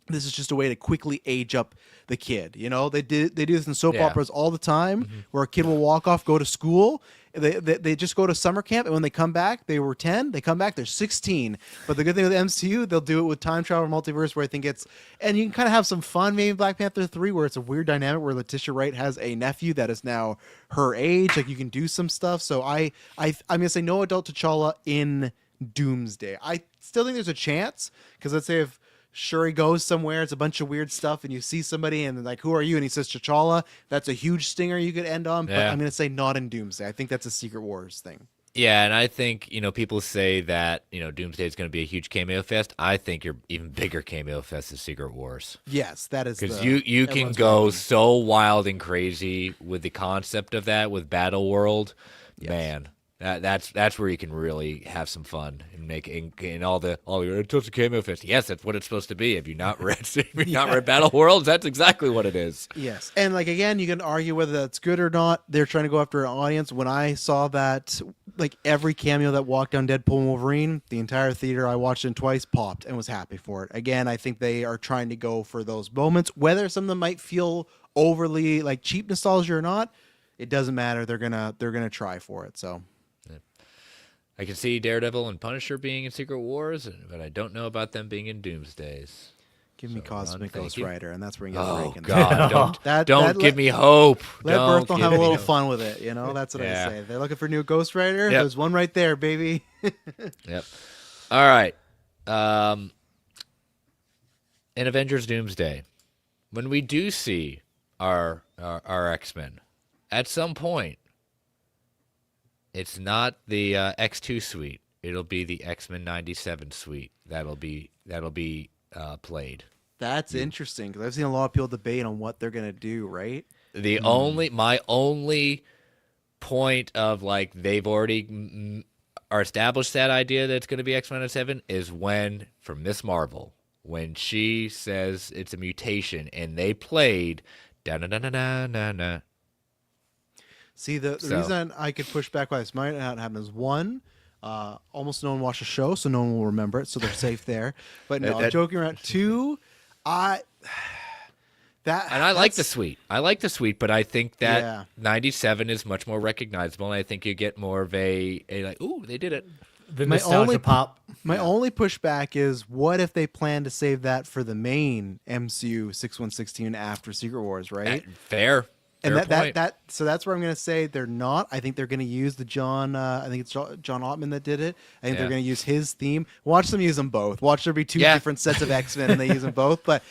This is just a way to quickly age up the kid." They do this in soap operas all the time, where a kid will walk off, go to school. They just go to summer camp, and when they come back, they were 10. They come back, they're 16. But the good thing with MCU, they'll do it with time travel multiverse, where I think and you can kind of have some fun. Maybe Black Panther 3, where it's a weird dynamic where Letitia Wright has a nephew that is now her age. Like you can do some stuff. So I'm gonna say no adult T'Challa in Doomsday. I still think there's a chance because let's say if Shuri goes somewhere, it's a bunch of weird stuff, and you see somebody, and they're like, "Who are you?" And he says T'Challa. That's a huge stinger you could end on. But Yeah. I'm going to say not in Doomsday. I think that's a Secret Wars thing. Yeah, and I think, people say that, Doomsday is going to be a huge cameo fest. I think your even bigger cameo fest is Secret Wars. Yes, that is Because the- you can everyone's go going. so wild and crazy with the concept of that with Battle World. Man, that's where you can really have some fun and make and all the it's a cameo fest. Yes, that's what it's supposed to be. Have you not read Battle Worlds? That's exactly what it is. Yes, and again, you can argue whether that's good or not. They're trying to go after an audience. When I saw that, like every cameo that walked down Deadpool and Wolverine, the entire theater, I watched it twice, popped and was happy for it. Again, I think they are trying to go for those moments. Whether some of them might feel overly like cheap nostalgia or not, it doesn't matter. They're gonna try for it. So I can see Daredevil and Punisher being in Secret Wars, but I don't know about them being in Doomsdays. give me Cosmic thank Ghost you. Rider, and that's where you get a Oh break in there. God! That- don't that give me hope. Let Don't Berthel give have a me little hope. fun with it. You know, that's what Yeah. I say. They're looking for a new Ghost Rider. Yep. There's one right there, baby. Yep. All right. In Avengers Doomsday, when we do see our X-Men, at some point, it's not the X2 suite. It'll be the X-Men 97 suite. That'll be played. That's interesting because I've seen a lot of people debate on what they're gonna do. Right? My only point of like they've already are established that idea that it's going to be X-Men 97 is when from Miss Marvel when she says it's a mutation and they played da na na na na na na. See, the reason I could push back why this might not happen is one, almost no one watched the show, so no one will remember it, so they're safe there. But no, I'm joking around. Two, I like the suite. I like the suite, but I think that 97 is much more recognizable, and I think you get more of a like, ooh, they did it. The nostalgia pop. My only pushback is what if they plan to save that for the main MCU 6116 after Secret Wars, right? Fair. And Fair point. so that's where I'm going to say they're not. I think they're going to use the John. I think it's John Ottman that did it. I think they're going to use his theme. Watch them use them both. Watch there be two different sets of X-Men and they use them both. But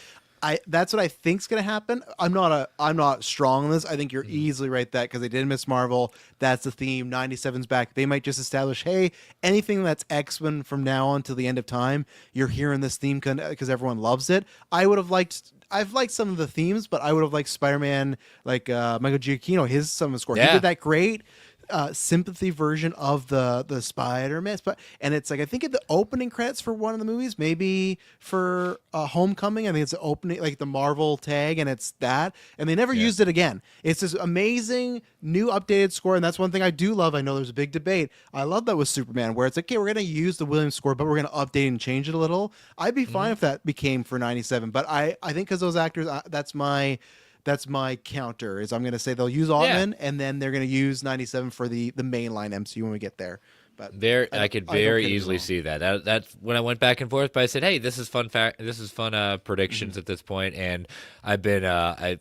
that's what I think's going to happen. I'm not strong on this. I think you're easily right that because they did Miss Marvel. That's the theme. 97's back. They might just establish, hey, anything that's X-Men from now on till the end of time, you're hearing this theme because everyone loves it. I've liked some of the themes, but I would have liked Spider-Man, like Michael Giacchino, some of the score. He did that great sympathy version of the Spider-Man. And it's like, I think at the opening credits for one of the movies, maybe for Homecoming, I think it's the opening, like the Marvel tag, and it's that. And they never used it again. It's this amazing new updated score, and that's one thing I do love. I know there's a big debate. I love that with Superman, where it's like, okay, we're going to use the Williams score, but we're going to update and change it a little. I'd be fine if that became for 97, but I think because those actors, that's my counter is I'm going to say they'll use Ottman and then they're going to use 97 for the mainline MCU when we get there. But I could very easily see that. That's when I went back and forth. But I said, "Hey, this is fun predictions at this point." And I've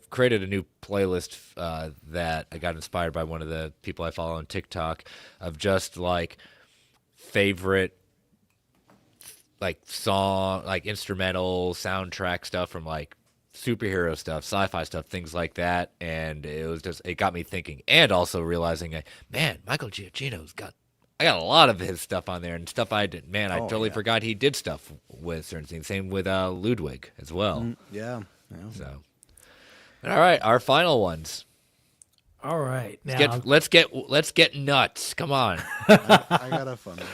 created a new playlist that I got inspired by one of the people I follow on TikTok of just like favorite like song, like instrumental soundtrack stuff from like superhero stuff, sci-fi stuff, things like that. And it got me thinking, and also realizing, man, Michael Giacchino's I got a lot of his stuff on there and stuff I did. Man, I totally forgot he did stuff with certain things. Same with Ludwig as well. Yeah. So, all right, our final ones. All right, now Let's get nuts. Come on. I got a fun one.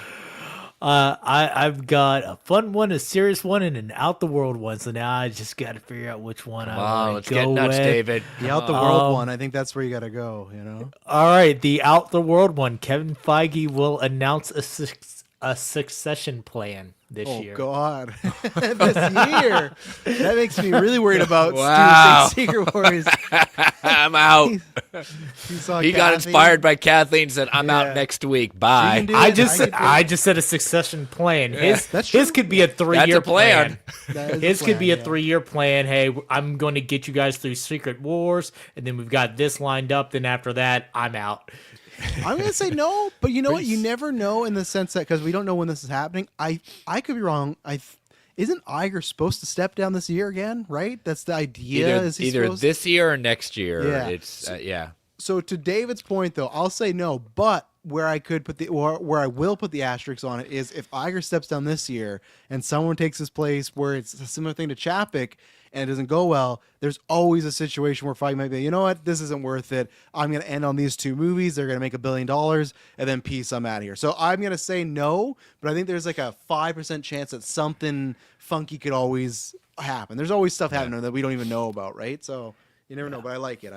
I've got a fun one, a serious one, and an out the world one. So now I just got to figure out which one I want Let's to go get nuts, with. David. The out the world one, I think that's where you got to go. You know. All right, the out the world one. Kevin Feige will announce a succession plan this year. Oh God, this year. That makes me really worried about Wow. Secret Wars. I'm out. He got inspired by Kathleen and said, "I'm out next week. Bye." So I just said a succession plan. His could be a 3-year That's a plan. His could be a 3-year plan. Hey, I'm going to get you guys through Secret Wars, and then we've got this lined up. Then after that, I'm out. I'm gonna say no, but you know what? You never know in the sense that because we don't know when this is happening. I could be wrong. Isn't Iger supposed to step down this year again? Right? That's the idea. Either this year or next year. Yeah. It's So to David's point, though, I'll say no. But where I will put the asterisk on it is if Iger steps down this year and someone takes his place where it's a similar thing to Chapek and it doesn't go well, there's always a situation where Feige might be, you know what, this isn't worth it. I'm going to end on these 2 movies. They're going to make $1 billion, and then peace, I'm out of here. So I'm going to say no, but I think there's like a 5% chance that something funky could always happen. There's always stuff happening that we don't even know about, right? So you never know, but I like it.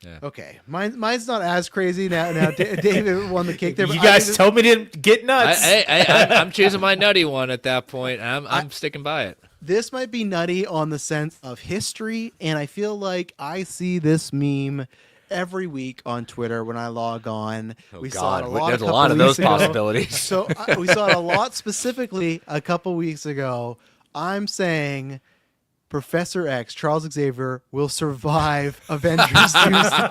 Yeah. Okay, mine's not as crazy now. Now David won the cake there. But You I guys think told me to get nuts. I'm choosing my nutty one at that point. I'm sticking by it. this might be nutty on the sense of history, and I feel like I see this meme every week on Twitter when I log on. Oh, Saw it God. a lot There's a couple lot of weeks those ago. possibilities. So we saw it a lot specifically a couple weeks ago. I'm saying Professor X, Charles Xavier, will survive Avengers Doomsday.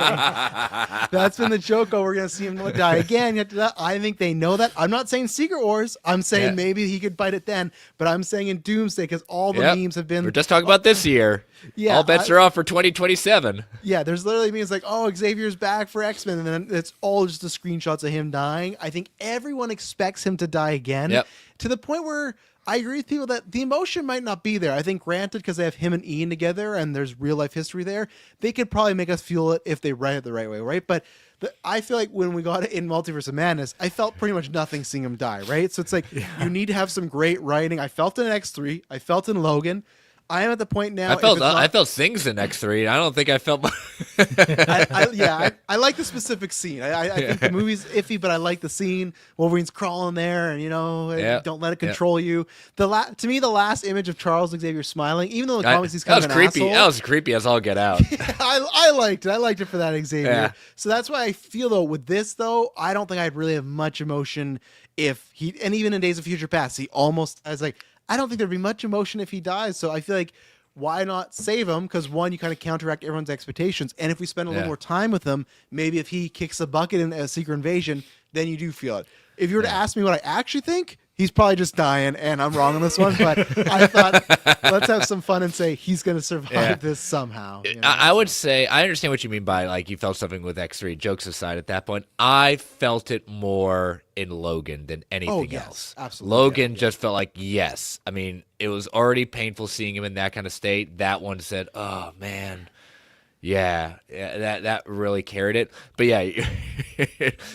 That's been the joke. Oh, we're going to see him die again. I think they know that. I'm not saying Secret Wars. I'm saying maybe he could bite it then. But I'm saying in Doomsday because all the memes have been... We're just talking about this year. Yeah, all bets are off for 2027. Yeah, there's literally memes like, oh, Xavier's back for X-Men, and then it's all just the screenshots of him dying. I think everyone expects him to die again, to the point where I agree with people that the emotion might not be there. I think, granted, because they have him and Ian together, and there's real-life history there, they could probably make us feel it if they write it the right way, right? But I feel like when we got it in Multiverse of Madness, I felt pretty much nothing seeing him die, right? So it's like, you need to have some great writing. I felt it in X3. I felt it in Logan. I am at the point now. I felt things in X3. I don't think I felt. I like the specific scene. I think the movie's iffy, but I like the scene. Wolverine's crawling there, and don't let it control you. To me, the last image of Charles Xavier smiling, even though in the comics he's kind of an creepy. asshole. That was creepy as all get out. I liked it. I liked it for that Xavier. Yeah. So that's why I feel though with this though, I don't think I'd really have much emotion if he, and even in Days of Future Past, I don't think there'd be much emotion if he dies. So I feel like, why not save him? Because one, you kind of counteract everyone's expectations. And if we spend a little more time with him, maybe if he kicks the bucket in a Secret Invasion, then you do feel it. If you were to ask me what I actually think, he's probably just dying, and I'm wrong on this one. But I thought, let's have some fun and say he's going to survive this somehow. I would say, I understand what you mean by, like, you felt something with X3. Jokes aside at that point, I felt it more in Logan than anything else. Absolutely. Logan just felt like, yes. I mean, it was already painful seeing him in that kind of state. That one said, oh, man. Yeah, that really carried it. But yeah,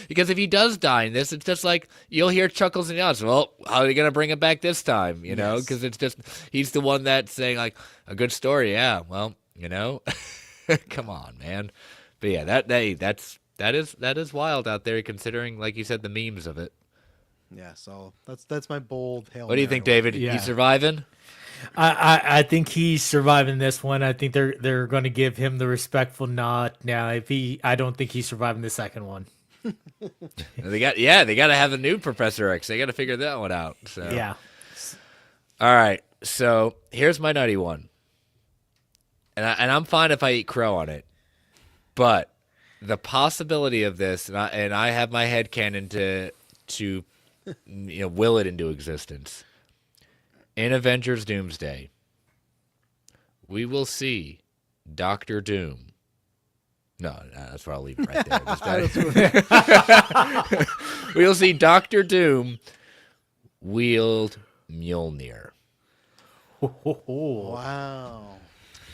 because if he does die in this, it's just like you'll hear chuckles in the audience. Well, how are you gonna bring it back this time? You know, because it's just he's the one that's saying like a good story. Yeah, well, come on, man. But yeah, that is wild out there considering, like you said, the memes of it. Yeah, so that's my bold Hail What do you think, David? Yeah. He's surviving? I think he's surviving this one. I think they're going to give him the respectful nod. Now, I don't think he's surviving the second one. They got to have a new Professor X. They got to figure that one out. So Yeah. All right. So here's my nutty one, and I'm fine if I eat crow on it, but the possibility of this, and I have my headcanon to will it into existence. In Avengers Doomsday, we will see Doctor Doom. No, that's where I'll leave it right there. We'll see Doctor Doom wield Mjolnir. Wow.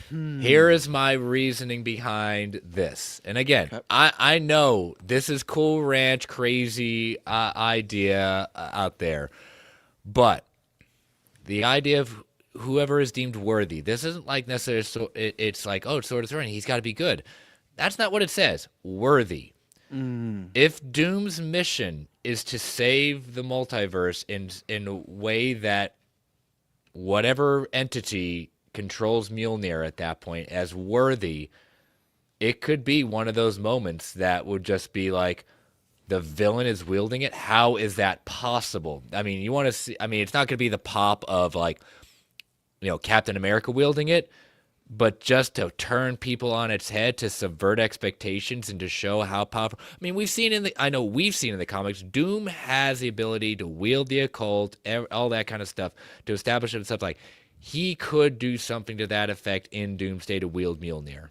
Here is my reasoning behind this. And again, I know this is Cool Ranch crazy idea out there, but the idea of whoever is deemed worthy, this isn't like necessarily, it's like, oh, Sword of Throne, he's got to be good. That's not what it says. Worthy. If Doom's mission is to save the multiverse in a way that whatever entity controls Mjolnir at that point as worthy, it could be one of those moments that would just be like, the villain is wielding it. How is that possible? I mean, you want to see, it's not going to be the pop of like, Captain America wielding it, but just to turn people on its head, to subvert expectations and to show how powerful. I mean, we've seen in the comics, Doom has the ability to wield the occult, all that kind of stuff, to establish himself. Like, he could do something to that effect in Doomsday to wield Mjolnir.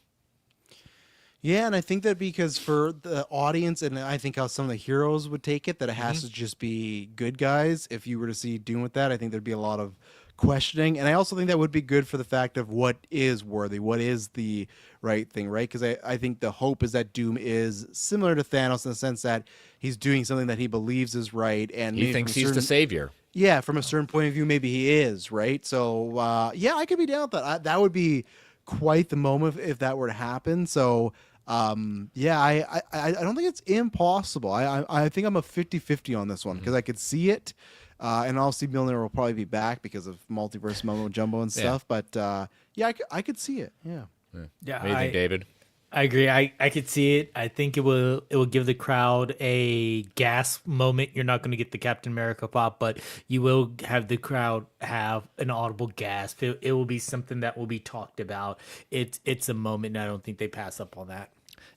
Yeah, and I think that because for the audience, and I think how some of the heroes would take it, that it has to just be good guys. If you were to see Doom with that, I think there'd be a lot of questioning. And I also think that would be good for the fact of what is worthy, what is the right thing, right? Because I think the hope is that Doom is similar to Thanos in the sense that he's doing something that he believes is right. And he thinks he's the savior. Yeah, from a certain point of view, maybe he is, right? So, I could be down with that. That would be quite the moment if that were to happen. So, Yeah, I don't think it's impossible. I think I'm a 50-50 on this one because I could see it, and obviously Milner will probably be back because of multiverse mumbo jumbo and Yeah. stuff. But yeah, I could see it. Yeah. Yeah, What do you think, David? I agree. I could see it. I think it will give the crowd a gasp moment. You're not going to get the Captain America pop, but you will have the crowd have an audible gasp. It will be something that will be talked about. It's a moment, and I don't think they pass up on that.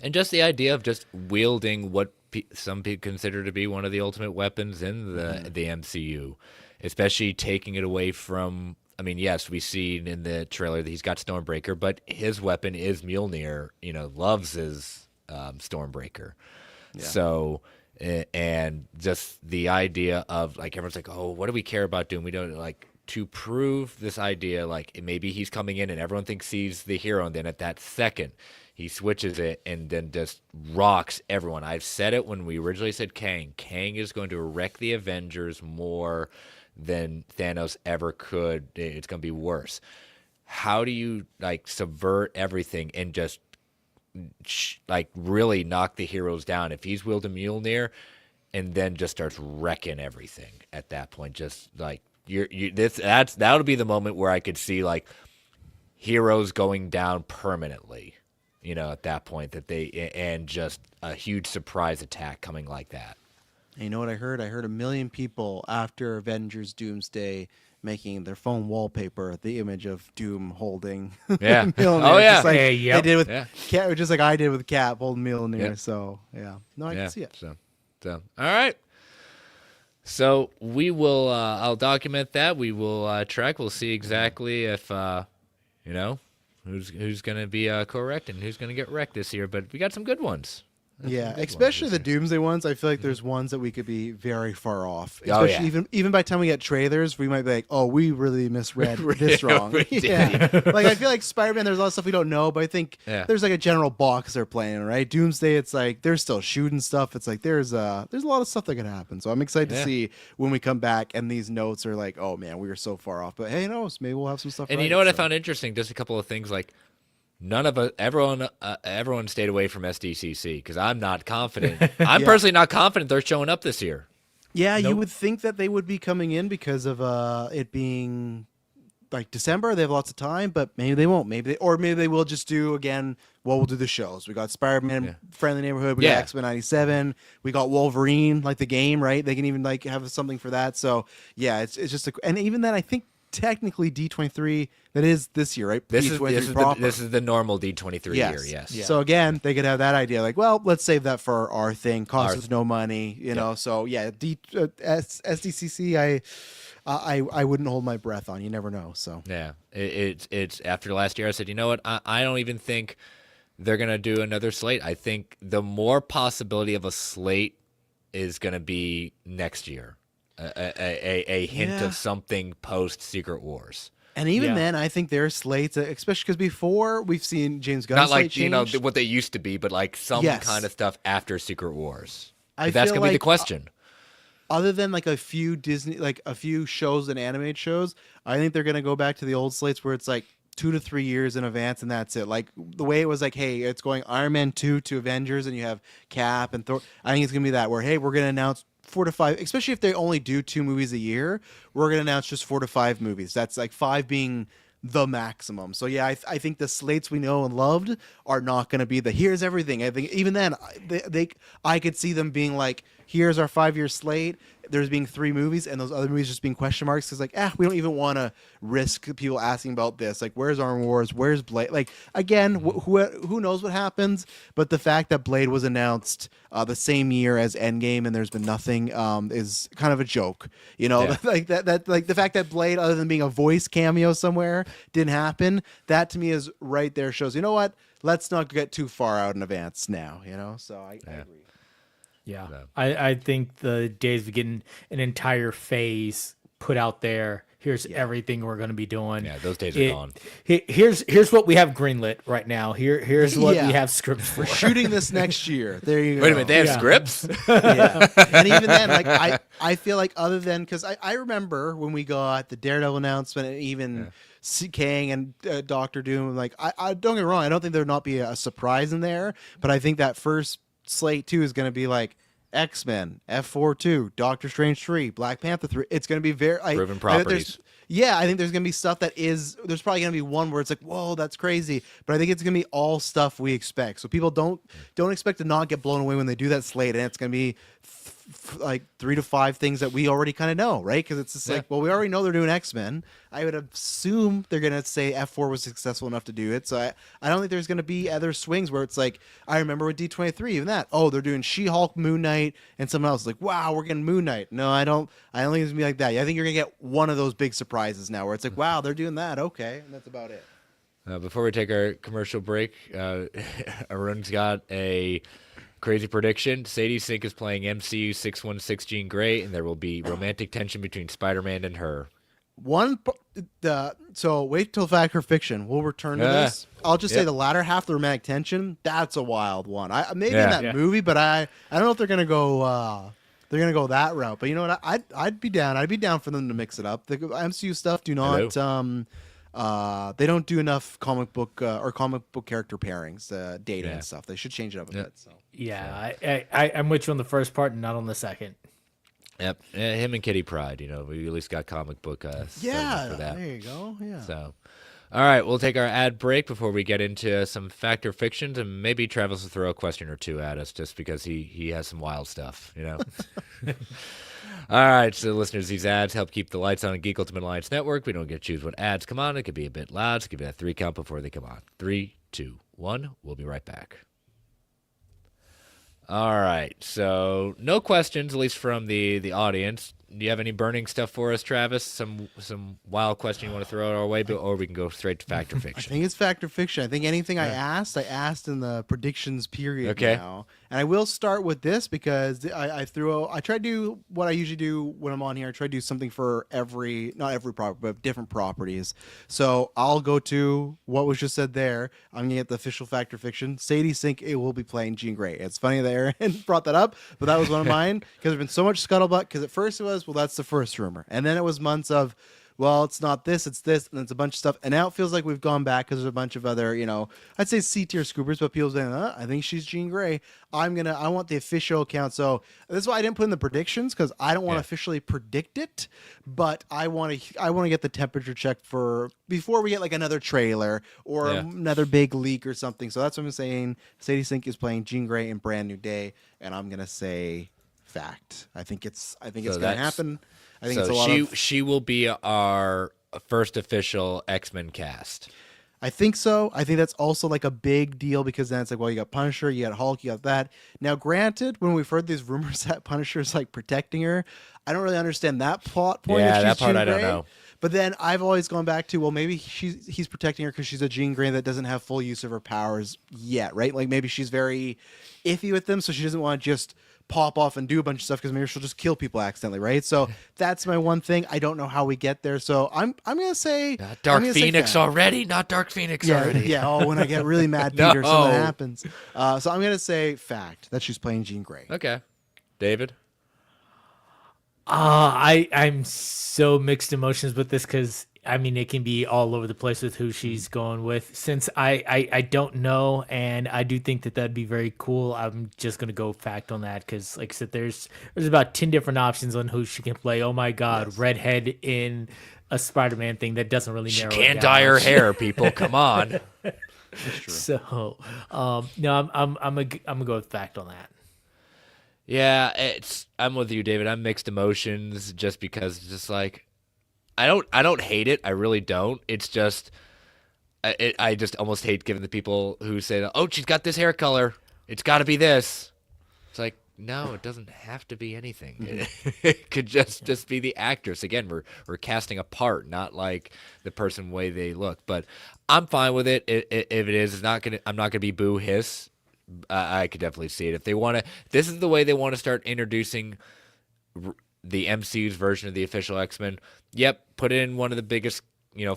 And just the idea of just wielding what some people consider to be one of the ultimate weapons in the MCU, especially taking it away from. I mean, yes, we see in the trailer that he's got Stormbreaker, but his weapon is Mjolnir. Loves his Stormbreaker. Yeah. So, and just the idea of like everyone's like, oh, what do we care about Doom? We don't like to prove this idea. Like maybe he's coming in and everyone thinks he's the hero, and then at that second he switches it and then just rocks everyone. I've said it when we originally said Kang. Kang is going to wreck the Avengers more than Thanos ever could. It's going to be worse. How do you like subvert everything and just like really knock the heroes down if he's wielding Mjolnir and then just starts wrecking everything at that point? Just like that would be the moment where I could see like heroes going down permanently. At that point and just a huge surprise attack coming like that. And you know what I heard? I heard 1 million people after Avengers Doomsday making their phone wallpaper the image of Doom holding Yeah. Mjolnir. Oh, yeah. Just like Hey, yep. they did with Yeah. Cap, just like I did with Cap holding Mjolnir. Yep. So yeah, no, I can see it. So all right. So we will. I'll document that. We will track. We'll see exactly if who's going to be correct and who's going to get wrecked this year. But we got some good ones. Yeah, especially the Doomsday ones. I feel like there's ones that we could be very far off. Oh, Especially yeah. even by the time we get trailers, we might be like, oh, we really misread this wrong. we did. Yeah. Like I feel like Spider-Man, there's a lot of stuff we don't know, but I think Yeah. there's like a general box they're playing, right? Doomsday, it's like they're still shooting stuff. It's like there's a lot of stuff that could happen. So I'm excited to see when we come back and these notes are like, oh man, we were so far off. But hey, who knows? Maybe we'll have some stuff. And right, you know what I so. found interesting? Just a couple of things like. None of us, everyone stayed away from SDCC because I'm not confident. I'm personally not confident they're showing up this year. Yeah, you Nope. would think that they would be coming in because of it being like December. They have lots of time, but maybe they won't. Maybe they will just do again. Well, we'll do the shows. We got Spider-Man, Friendly Neighborhood. We got X-Men '97. We got Wolverine, like the game, right? They can even like have something for that. So yeah, it's just and even then, I think technically D23 that is this year, right? This D23 is the normal D23 year. Yes. So again, they could have that idea, like, well, let's save that for our thing. Costs us no money, you know. So yeah, SDCC, I wouldn't hold my breath on. You never know. So Yeah. It's after last year. I said, you know what? I don't even think they're gonna do another slate. I think the more possibility of a slate is gonna be next year. A hint of something post Secret Wars. And even Yeah. then, I think there are slates, especially because before we've seen James Gunn Not slate like change. what they used to be, but like some Yes. kind of stuff after Secret Wars. I That's feel gonna be the like, question. Other than like a few Disney, like a few shows and animated shows, I think they're gonna go back to the old slates where it's like 2 to 3 years in advance, and that's it. Like the way it was, like, hey, it's going Iron Man 2 to Avengers, and you have Cap and Thor. I think it's gonna be that where, hey, we're gonna announce 4 to 5, especially if they only do 2 movies a year. We're gonna announce just 4 to 5 movies. That's like 5 being the maximum. So yeah, I think the slates we know and loved are not going to be the here's everything. I think even then I could see them being like, here's our 5-year slate. There's being 3 movies and those other movies just being question marks because like, we don't even want to risk people asking about this. Like, where's Armor Wars? Where's Blade? Like, again, who knows what happens? But the fact that Blade was announced the same year as Endgame and there's been nothing is kind of a joke. You know, Yeah. like that like the fact that Blade, other than being a voice cameo somewhere, didn't happen. That to me is right there shows, you know what? Let's not get too far out in advance now, you know? So I agree. Yeah, No. I think the days of getting an entire phase put out there here's everything we're going to be doing. Yeah, those days are gone. Here's what we have greenlit right now. Here's what Yeah. we have scripts for. We're shooting this next year. There you go. Wait a minute, they have Yeah. scripts? Yeah. And even then, like I feel like other than because I remember when we got the Daredevil announcement and even Kang and Doctor Doom, like I don't get me wrong, I don't think there'd not be a surprise in there, but I think that first slate too is going to be like X-Men, F4 2, Doctor Strange 3, Black Panther 3. It's going to be very Proven I think properties. I think there's going to be stuff that is there's probably going to be one where it's like, whoa, that's crazy, but I think it's going to be all stuff we expect. So people don't expect to not get blown away when they do that slate, and it's going to be like 3 to 5 things that we already kind of know, right? Because it's just like, well, we already know they're doing X-Men. I would assume they're going to say F4 was successful enough to do it. So I don't think there's going to be other swings where it's like, I remember with D23, even that, oh, they're doing She-Hulk, Moon Knight, and someone else is like, wow, we're getting Moon Knight. No, I don't think it's going to be like that. I think you're going to get one of those big surprises now where it's like, wow, they're doing that. Okay. And that's about it. Before we take our commercial break, Arun's got a crazy prediction. Sadie Sink is playing MCU 616 Jean Grey, and there will be romantic tension between Spider-Man and her. So wait till Fact or Fiction. We'll return to this. I'll just say the latter half, the romantic tension, that's a wild one. Maybe in that movie, but I don't know if they're gonna go that route. But you know what? I'd be down. I'd be down for them to mix it up. The MCU stuff do not they don't do enough comic book character pairings, data and stuff. They should change it up a bit. So. Yeah, I'm with you on the first part and not on the second. Yep, him and Kitty Pryde. We at least got comic book. For that. There you go. Yeah. So, all right, we'll take our ad break before we get into some fact or fictions, and maybe Travis will throw a question or two at us just because he has some wild stuff. All right, so listeners, these ads help keep the lights on at Geek Ultimate Alliance Network. We don't get to choose what ads come on. It could be a bit loud, so give it a 3 count before they come on. 3, 2, 1. We'll be right back. All right, so no questions, at least from the audience. Do you have any burning stuff for us, Travis? Some wild question you want to throw our way, or we can go straight to fact or I fiction? think it's fact or fiction. I think anything I asked in the predictions period Okay. now. And I will start with this because I try to do what I usually do when I'm on here. I try to do something for not every property, but different properties. So I'll go to what was just said there. I'm going to get the official fact or fiction. Sadie Sink will be playing Jean Grey. It's funny that Aaron brought that up, but that was one of mine because there's been so much scuttlebutt because at first it was, well, that's the first rumor. And then it was months of, well, it's not this, it's this, and it's a bunch of stuff. And now it feels like we've gone back because there's a bunch of other, I'd say C-tier scoopers, but people saying, I think she's Jean Grey. I want the official account. So this is why I didn't put in the predictions because I don't want to officially predict it, but I want to get the temperature check before we get like another trailer or another big leak or something. So that's what I'm saying. Sadie Sink is playing Jean Grey in Brand New Day, and I'm gonna say fact. I think it's gonna happen. I think it's a lot she will be our first official X-Men cast. I think so. I think that's also like a big deal because then it's like, well, you got Punisher, you got Hulk, you got that. Now, granted, when we've heard these rumors that Punisher is like protecting her, I don't really understand that plot point. Yeah, if she's that part Jean I don't Grey. know. But then I've always gone back to, well, maybe he's protecting her because she's a Jean Grey that doesn't have full use of her powers yet, right? Like maybe she's very iffy with them, so she doesn't want to just pop off and do a bunch of stuff because maybe she'll just kill people accidentally, right? So that's my one thing. I don't know how we get there, so I'm gonna say Not Dark Phoenix already. Not Dark Phoenix already. Yeah. Oh, when I get really mad, Peter, something happens. So I'm gonna say fact that she's playing Jean Grey. Okay, David. I'm so mixed emotions with this because it can be all over the place with who she's going with. Since I don't know, and I do think that'd be very cool. I'm just gonna go fact on that because, like I said, there's about 10 different options on who she can play. Oh my God, redhead in a Spider-Man thing that doesn't really narrow. She can't dye her hair, people. Come on. That's true. So, no, I'm gonna go with fact on that. Yeah, I'm with you, David. I'm mixed emotions just because it's just like I don't hate it. I really don't. It's just I just almost hate giving the people who say, "Oh, she's got this hair color. It's got to be this." It's like, no, it doesn't have to be anything. It could just be the actress. Again, we're casting a part, not like the person way they look. But I'm fine with it. If it is, I'm not gonna be boo hiss. I could definitely see it if they want to. This is the way they want to start introducing the MCU's version of the official X-Men. Yep, put in one of the biggest,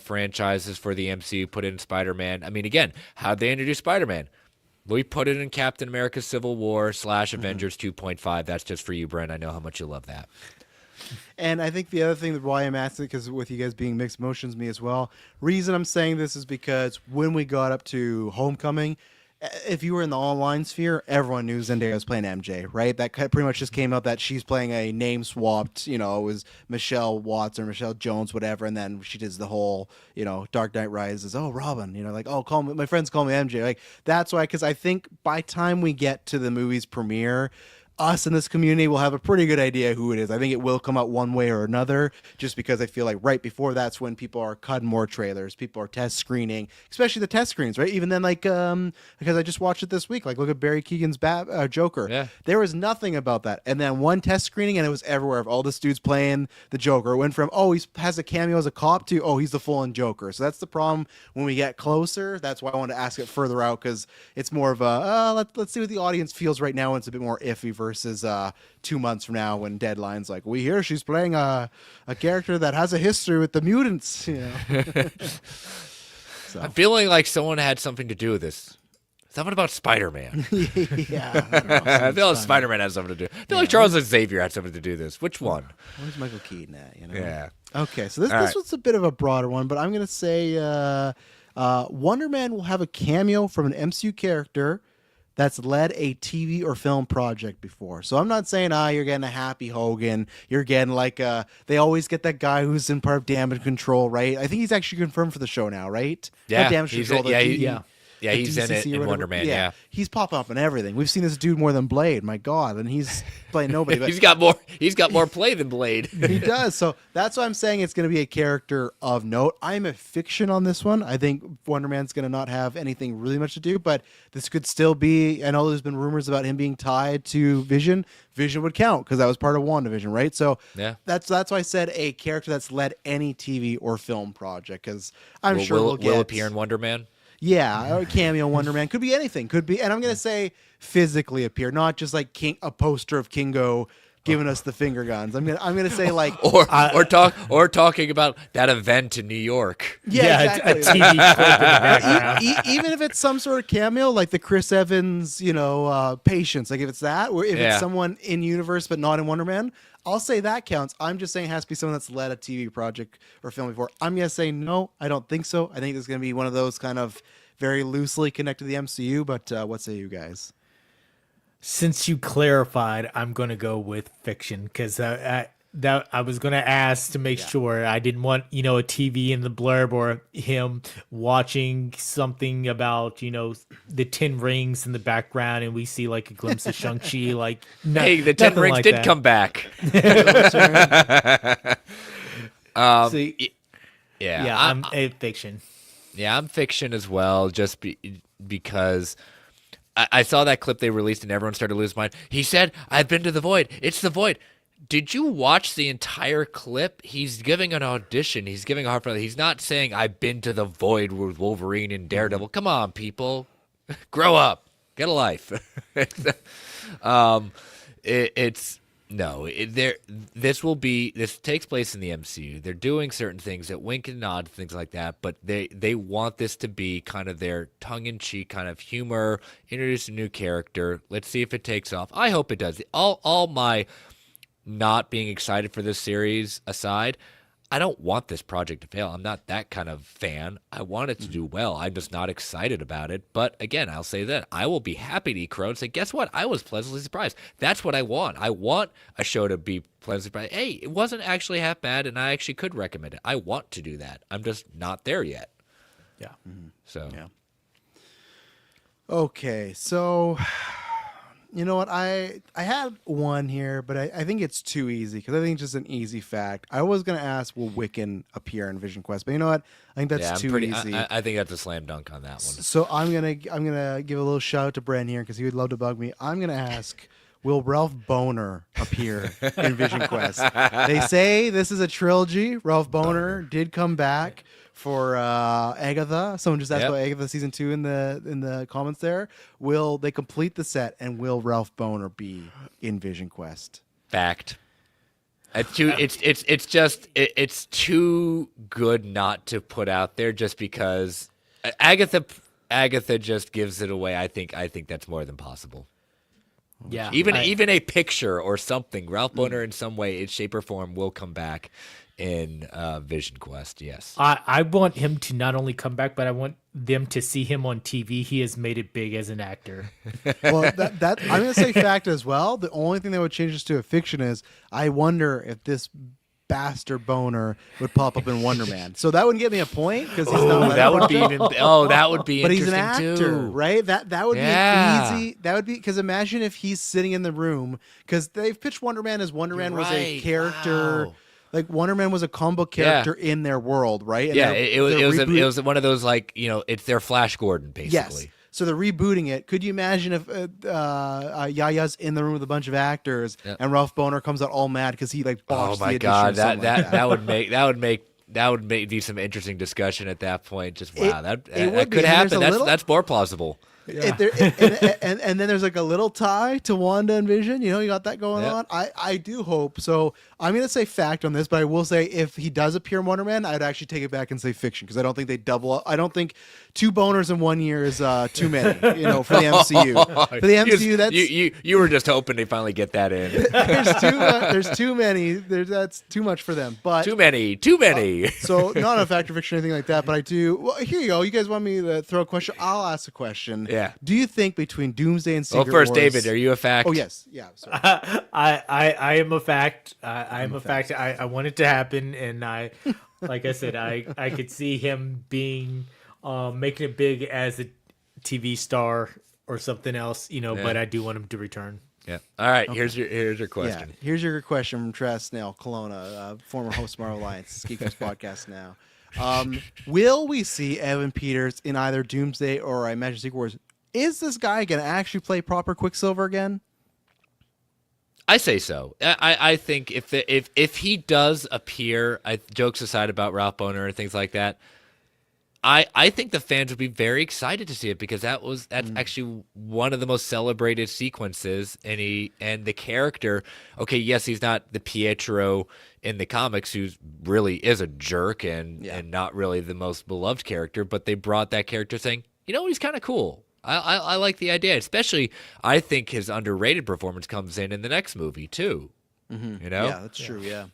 franchises for the MCU, put in Spider-Man. I mean, again, how'd they introduce Spider-Man? We put it in Captain America Civil War / Avengers 2.5. That's just for you, Brent. I know how much you love that. And I think the other thing that why I'm asking, because with you guys being mixed emotions, me as well, reason I'm saying this is because when we got up to Homecoming, if you were in the online sphere, everyone knew Zendaya was playing MJ, right? That pretty much just came out that she's playing a name swapped, it was Michelle Watts or Michelle Jones, whatever, and then she does the whole, Dark Knight Rises, oh, Robin, like, oh, call me, my friends call me MJ. Like, that's why, because I think by time we get to the movie's premiere, us in this community will have a pretty good idea who it is. I think it will come out one way or another, just because I feel like right before that's when people are cutting more trailers, people are test screening, especially the test screens, right? Even then, like, because I just watched it this week, like, look at Barry Keegan's Joker. Yeah. There was nothing about that. And then one test screening, and it was everywhere of all this dudes playing the Joker. It went from, oh, he has a cameo as a cop to, oh, he's the full-on Joker. So that's the problem when we get closer. That's why I wanted to ask it further out, because it's more of a, let's see what the audience feels right now, and it's a bit more iffy versus 2 months from now when Deadline's like, we hear she's playing a character that has a history with the mutants. So. I'm feeling like someone had something to do with this. Something about Spider-Man. Yeah. I feel like Spider-Man has something to do. I feel like Charles Xavier had something to do with this. Which one? Where's Michael Keaton at? Yeah. Okay, so this was a bit of a broader one, but I'm going to say Wonder Man will have a cameo from an MCU character that's led a TV or film project before. So I'm not saying, you're getting a Happy Hogan. You're getting like, they always get that guy who's in part of Damage Control, right? I think he's actually confirmed for the show now, right? Yeah. Not Damage Control. Yeah, he's in it in Wonder Man, yeah. He's popping up in everything. We've seen this dude more than Blade, my God, and he's playing nobody. But he's got more play than Blade. He does. So that's why I'm saying it's going to be a character of note. I'm a fiction on this one. I think Wonder Man's going to not have anything really much to do, but this could still be, I know there's been rumors about him being tied to Vision. Vision would count because that was part of WandaVision, right? So that's why I said a character that's led any TV or film project, because I'm sure will appear in Wonder Man. Yeah, or cameo Wonder Man. Could be anything. Could be, and I'm going to say physically appear, not just like a poster of Kingo giving us the finger guns. I'm gonna say like or talking about that event in New York. Yeah, exactly. A TV clip in the background. Even if it's some sort of cameo, like the Chris Evans, Patience. Like if it's that, or if it's someone in universe but not in Wonder Man, I'll say that counts. I'm just saying it has to be someone that's led a TV project or film before. I'm going to say no, I don't think so. I think it's going to be one of those kind of very loosely connected to the MCU, but what say you guys? Since you clarified, I'm going to go with fiction, because I was going to ask to make sure. I didn't want, a TV in the blurb or him watching something about, the 10 rings in the background and we see like a glimpse of Shang-Chi. Like, hey, the 10 rings did come back. I'm a fiction. Yeah, I'm fiction as well, just because I saw that clip they released and everyone started to lose mind. He said, I've been to the void. It's the void. Did you watch the entire clip? He's giving an audition. He's giving a hard time. He's not saying, I've been to the void with Wolverine and Daredevil. Come on, people. Grow up. Get a life. This takes place in the MCU. They're doing certain things that wink and nod, things like that, but they want this to be kind of their tongue-in-cheek kind of humor, introduce a new character. Let's see if it takes off. I hope it does. All my not being excited for this series aside, I don't want this project to fail. I'm not that kind of fan. I want it to do well. I'm just not excited about it. But again, I'll say that I will be happy to eat crow and say, guess what? I was pleasantly surprised. That's what I want. I want a show to be pleasantly surprised. Hey, it wasn't actually half bad, and I actually could recommend it. I want to do that. I'm just not there yet. Yeah. So. Yeah. Okay, so you know what? I had one here, but I think it's too easy, because I think it's just an easy fact. I was going to ask, will Wiccan appear in Vision Quest? But you know what? I think that's too easy. I think that's a slam dunk on that one. So I'm gonna give a little shout out to Brent here, because he would love to bug me. I'm going to ask, will Ralph Boner appear in Vision Quest? They say this is a trilogy. Ralph Boner did come back for Agatha. Someone just asked about Agatha season 2 in the comments there. Will they complete the set, and will Ralph Boner be in Vision Quest? Fact. It's too good not to put out there just because Agatha just gives it away. I think that's more than possible. Yeah, Even a picture or something, Ralph Boner in some way, in shape or form, will come back in Vision Quest. Yes. I want him to not only come back, but I want them to see him on TV. He has made it big as an actor. Well, that I'm going to say fact as well. The only thing that would change this to a fiction is I wonder if this bastard Boner would pop up in Wonder Man. So that wouldn't get me a point because he's not. That would be even. Oh, that would be. But he's an interesting actor, too. right? That would Yeah. be easy. That would be because imagine if he's sitting in the room because they've pitched Wonder Man as Wonder Man was a right. character. Wow. Like Wonder Man was a comic book character in their world, right? And Yeah, they're- it was they're it was one of those, like, it's their Flash Gordon basically. Yes. So they're rebooting it. Could you imagine if Yaya's in the room with a bunch of actors and Ralph Boner comes out all mad because he like Oh botched the my edition God, or something like that would make be some interesting discussion at that point. Just wow, that would be. could And there's happen. a little- That's more plausible. and then there's like a little tie to Wanda and Vision. You got that going on. I do hope so. I'm gonna say fact on this, but I will say if he does appear in Wonder Man, I'd actually take it back and say fiction because I don't think they double up. I don't think 2 boners in 1 year is too many. For the MCU. For the MCU, that's you were just hoping to finally get that in. there's too many. That's too much for them. But Too many. so not a fact or fiction or anything like that, but I do. Well, here you go. You guys want me to throw a question? I'll ask a question. Yeah. Do you think between Doomsday and Secret Well, first, Wars? David, are you a fact? Oh yes. Yeah. Sorry. I am a fact. I am a fact. I want it to happen, and like I said, I could see him being making it big as a TV star or something else, But I do want him to return. Yeah. All right. Here's your question. Yeah. Here's your question from Travis Snell, Kelowna, former host of Marvel Alliance, GeekVerse podcast now. Will we see Evan Peters in either Doomsday or I imagine Secret Wars? Is this guy going to actually play proper Quicksilver again? I say so. I think if he does appear, jokes aside about Ralph Boner and things like that, I think the fans would be very excited to see it because that's actually one of the most celebrated sequences. And the character, okay, yes, he's not the Pietro in the comics, who really is a jerk and not really the most beloved character, but they brought that character saying, he's kind of cool. I like the idea, especially I think his underrated performance comes in the next movie too. Mm-hmm. Yeah, that's true. Yeah.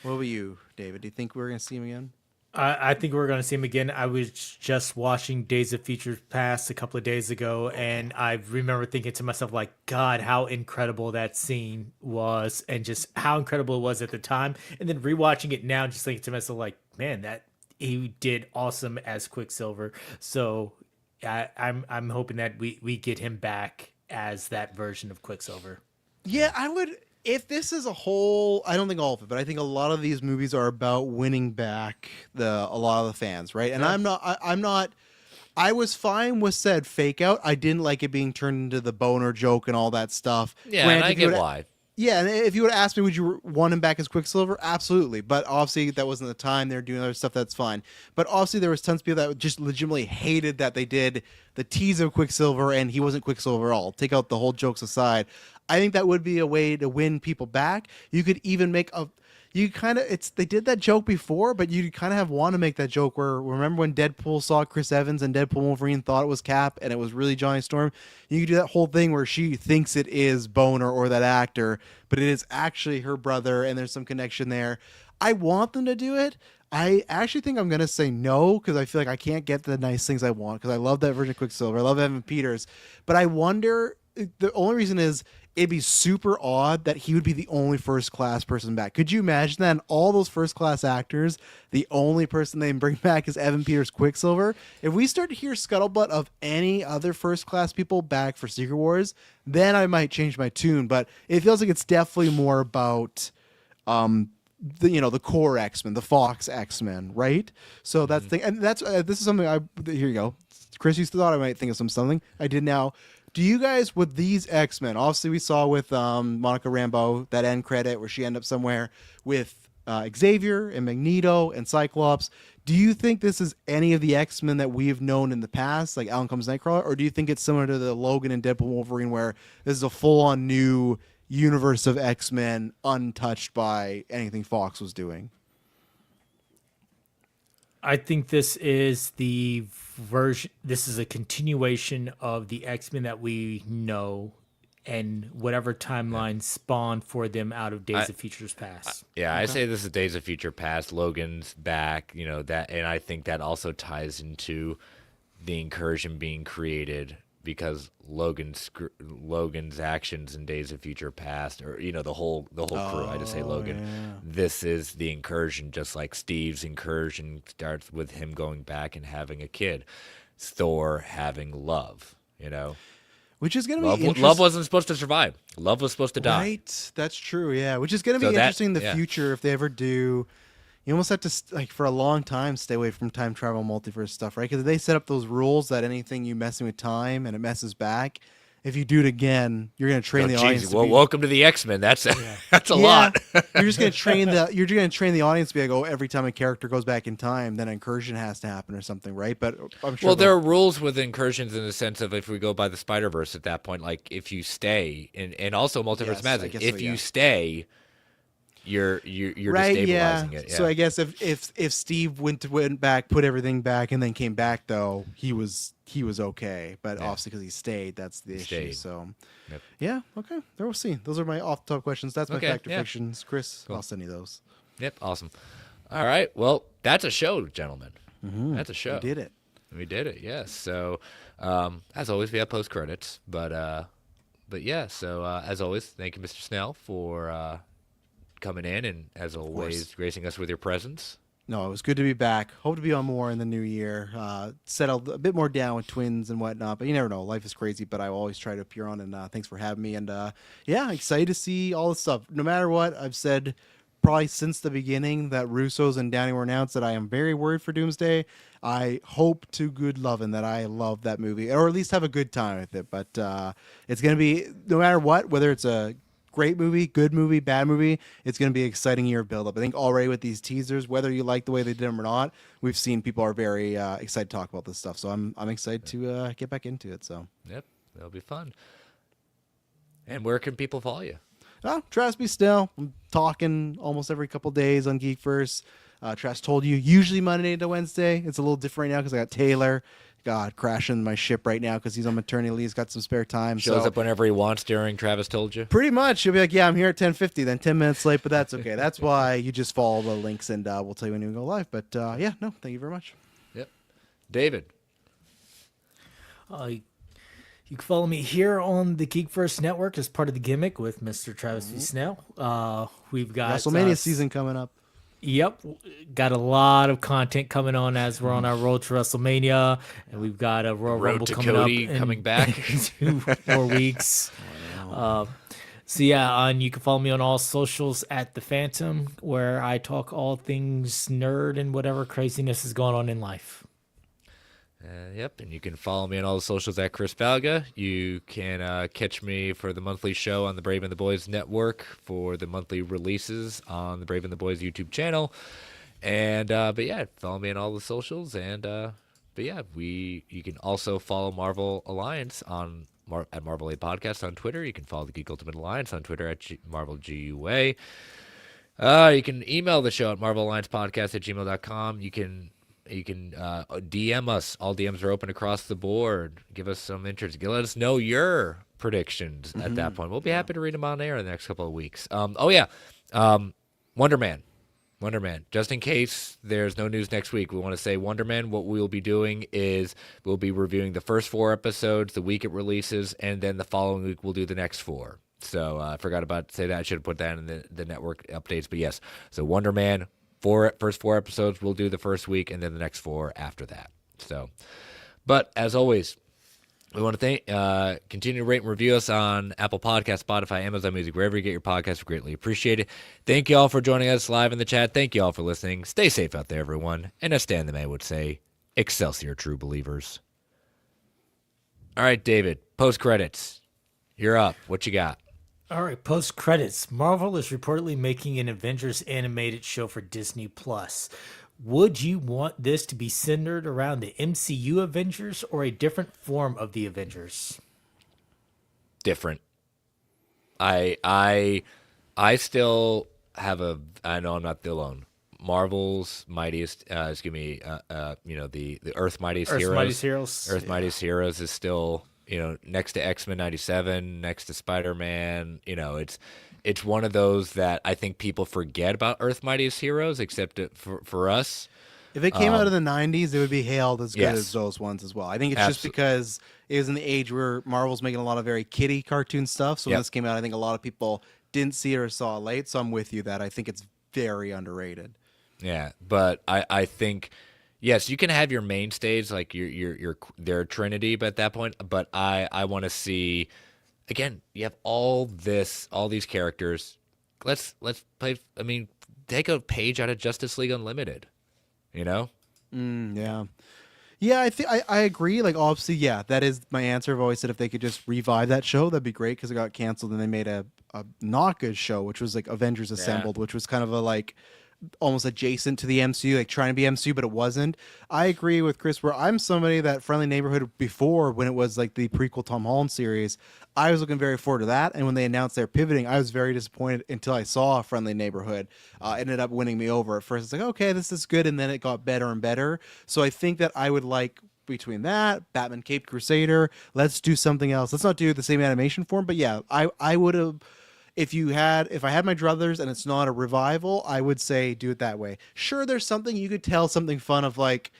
What about you, David? Do you think we're going to see him again? I think we're going to see him again. I was just watching Days of Future Past a couple of days ago, and I remember thinking to myself, like, God, how incredible that scene was, and just how incredible it was at the time. And then rewatching it now, just thinking to myself, like, man, that he did awesome as Quicksilver. So I'm hoping that we get him back as that version of Quicksilver. Yeah, I would. If this is a whole, I don't think all of it, but I think a lot of these movies are about winning back a lot of the fans, right? And I'm not. I was fine with said fake out. I didn't like it being turned into the boner joke and all that stuff. Yeah, and I get why. Yeah, and if you would have asked me, would you want him back as Quicksilver? Absolutely. But obviously, that wasn't the time. They were doing other stuff. That's fine. But obviously, there was tons of people that just legitimately hated that they did the tease of Quicksilver and he wasn't Quicksilver at all. Take out the whole jokes aside. I think that would be a way to win people back. You could even make they did that joke before, but you kind of want to make that joke where, remember when Deadpool saw Chris Evans and Deadpool Wolverine thought it was Cap and it was really Johnny Storm? You could do that whole thing where she thinks it is Boner or that actor, but it is actually her brother and there's some connection there. I want them to do it. I actually think I'm going to say no because I feel like I can't get the nice things I want because I love that version of Quicksilver. I love Evan Peters. But I wonder, the only reason is it'd be super odd that he would be the only first class person back. Could you imagine that in all those first class actors, the only person they bring back is Evan Peters Quicksilver? If we start to hear scuttlebutt of any other first class people back for Secret Wars, then I might change my tune. But it feels like it's definitely more about the core X-Men, the Fox X-Men, right? So that's the thing. And that's this is something here you go. Chris, you thought I might think of something. I did now. Do you guys, with these X-Men, obviously we saw with Monica Rambeau, that end credit where she ended up somewhere with Xavier and Magneto and Cyclops. Do you think this is any of the X-Men that we've known in the past, like Alan Combs Nightcrawler, or do you think it's similar to the Logan and Deadpool Wolverine where this is a full-on new universe of X-Men untouched by anything Fox was doing. I think this is the version. This is a continuation of the X-Men that we know, and whatever timeline spawned for them out of Days of Futures Past. Yeah, I say this is Days of Future Past. Logan's back, that, and I think that also ties into the Incursion being created because Logan's actions in Days of Future Past, or the whole crew. I just say Logan. Yeah. This is the Incursion, just like Steve's Incursion starts with him going back and having a kid. Thor having love, Which is going to be Love, interesting. love wasn't supposed to survive. Love was supposed to die. Right, that's true. Yeah, which is going to So be that- interesting in the yeah. future if they ever do. You almost have to for a long time stay away from time travel, multiverse stuff, right? Because they set up those rules that anything you messing with time and it messes back, if you do it again, you're going to train the audience. Well, to be, welcome to the X-Men. That's that's a Yeah, lot. you're just going to train the audience to be like, oh, every time a character goes back in time, then incursion has to happen or something, right? But I'm sure. Well, there are rules with incursions in the sense of if we go by the Spider-Verse at that point, like if you stay, and also Multiverse Yes, Madness, I guess if so, you yeah. stay, you're right, destabilizing it. Yeah. So I guess if Steve went back, put everything back, and then came back, though he was okay. But obviously because he stayed, that's the issue. stayed. So Yep. yeah, okay, there we'll see. Those are my off-the-top questions. That's my Okay, fact or yeah. fictions. Chris, I'll send you those. Yep, awesome. All right, well, that's a show, gentlemen. That's a show. We did it. We did it, yes. So, as always, we have post credits, but yeah. So, as always, thank you, Mr. Snell, for coming in and, as always, gracing us with your presence. No, it was good to be back. Hope to be on more in the new year. Settled a bit more down with twins and whatnot, but you never know. Life is crazy, but I always try to appear on. And thanks for having me. And yeah, excited to see all this stuff. No matter what, I've said probably since the beginning that Russo's and Downey were announced that I am very worried for Doomsday. I hope to good loving that I love that movie, or at least have a good time with it. But it's going to be, no matter what, whether it's a great movie, good movie, bad movie, it's going to be an exciting year of build-up. I think already with these teasers, whether you like the way they did them or not, we've seen people are very excited to talk about this stuff. So I'm excited to get back into it. So Yep, that'll be fun. And where can people follow you? Travis B. Snell. I'm talking almost every couple days on GeekVerse. Travis told you, usually Monday to Wednesday. It's a little different right now because I got Taylor. God, crashing my ship right now because he's on maternity leave. He's got some spare time. Shows so up whenever he wants during Travis Told You. pretty much, he'll be like, yeah, I'm here at 10:50, then 10 minutes late, but that's okay. That's why you just follow the links and we'll tell you when we go live. But yeah, no, thank you very much. Yep. David. You can follow me here on the GeekVerse Network as part of the gimmick with Mr. Travis V. Snell. We've got WrestleMania season coming up. Yep, got a lot of content coming on as we're on our road to WrestleMania, and we've got a Royal Road Rumble to coming Cody up coming back. 2 more weeks. So yeah, and you can follow me on all socials at The Phantom, where I talk all things nerd and whatever craziness is going on in life. Yep, and you can follow me on all the socials at Chris Valga. You can catch me for the monthly show on the Brave and the Boys Network for the monthly releases on the Brave and the Boys YouTube channel. And but yeah, follow me on all the socials. And but yeah, you can also follow Marvel Alliance on at Marvel A Podcast on Twitter. You can follow the Geek Ultimate Alliance on Twitter at Marvel GUA. You can email the show at marvelalliancepodcast@gmail.com. You can DM us. All DMs are open across the board. Give us some interest. Let us know your predictions at that point. We'll be happy to read them on air in the next couple of weeks. Wonder Man. Just in case there's no news next week, we want to say Wonder Man, what we'll be doing is we'll be reviewing the first 4 episodes the week it releases, and then the following week we'll do the next 4. So I forgot about to say that. I should have put that in the network updates. But yes, so Wonder Man, first 4 episodes we'll do the first week, and then the next 4 after that. So, but as always, we want to continue to rate and review us on Apple Podcasts, Spotify, Amazon Music, wherever you get your podcasts. We greatly appreciate it. Thank you all for joining us live in the chat. Thank you all for listening. Stay safe out there, everyone. And as Stan the Man would say, Excelsior, true believers. All right, David, post credits. You're up. What you got? All right, post credits. Marvel is reportedly making an Avengers animated show for Disney Plus. Would you want this to be centered around the MCU Avengers or a different form of the Avengers? Different. I still have a. I know I'm not the alone. Marvel's mightiest, the Earth Mightiest Earth's Heroes. Mightiest Heroes. Earth Mightiest Heroes is still, next to X-Men 97, next to Spider-Man. It's one of those that I think people forget about Earth Mightiest Heroes, except for us. If it came out in the 90s, it would be hailed as good Yes. as those ones as well. I think it's just Absol- because it was in the age where Marvel's making a lot of very kiddie cartoon stuff. So when Yep. this came out, I think a lot of people didn't see it or saw it late. So I'm with you that I think it's very underrated. Yeah, but I think yes, you can have your mainstays like their trinity, but at that point, but I want to see again. You have all these characters. Let's play. I mean, take a page out of Justice League Unlimited. Yeah. Yeah, I think I agree. Like, obviously, yeah, that is my answer. I've always said if they could just revive that show, that'd be great because it got canceled and they made a not good show, which was like Avengers Assembled, which was kind of a like almost adjacent to the MCU, like trying to be MCU, but it wasn't. I agree with Chris where I'm somebody that Friendly Neighborhood before when it was like the prequel Tom Holland series, I was looking very forward to that. And when they announced they're pivoting, I was very disappointed until I saw Friendly Neighborhood. Ended up winning me over. At first, it's like, okay, this is good. And then it got better and better. So I think that I would like between that, Batman Caped Crusader, let's do something else. Let's not do the same animation form. But yeah, I would have. If I had my druthers and it's not a revival, I would say do it that way. Sure, there's something you could tell something fun of like,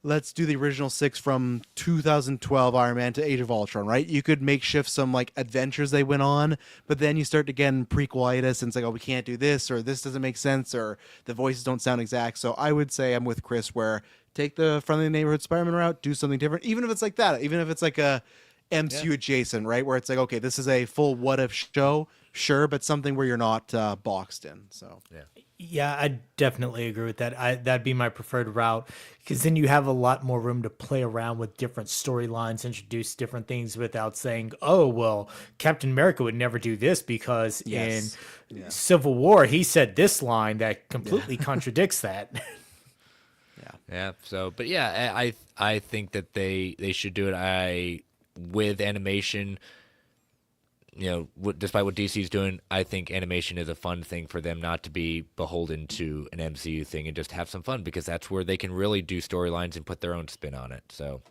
let's do the original 6 from 2012 Iron Man to Age of Ultron, right? You could makeshift some like adventures they went on, but then you start to get in prequelitis and it's like, oh, we can't do this or this doesn't make sense or the voices don't sound exact. So I would say I'm with Chris where take the Friendly Neighborhood Spider-Man route, do something different, even if it's like that, even if it's like a MCU adjacent, right? Where it's like, okay, this is a full what if show. Sure, but something where you're not boxed in. So Yeah, I definitely agree with that. That'd be my preferred route because then you have a lot more room to play around with different storylines, introduce different things without saying, "Oh, well, Captain America would never do this because in Civil War he said this line that completely contradicts that." Yeah. So, but yeah, I think that they should do it. With animation. Despite what DC's doing, I think animation is a fun thing for them not to be beholden to an MCU thing and just have some fun because that's where they can really do storylines and put their own spin on it. So,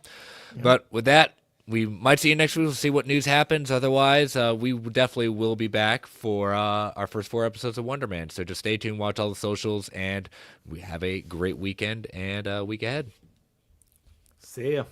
But with that, we might see you next week. We'll see what news happens. Otherwise, we definitely will be back for our first 4 episodes of Wonder Man. So just stay tuned, watch all the socials, and we have a great weekend and week ahead. See ya.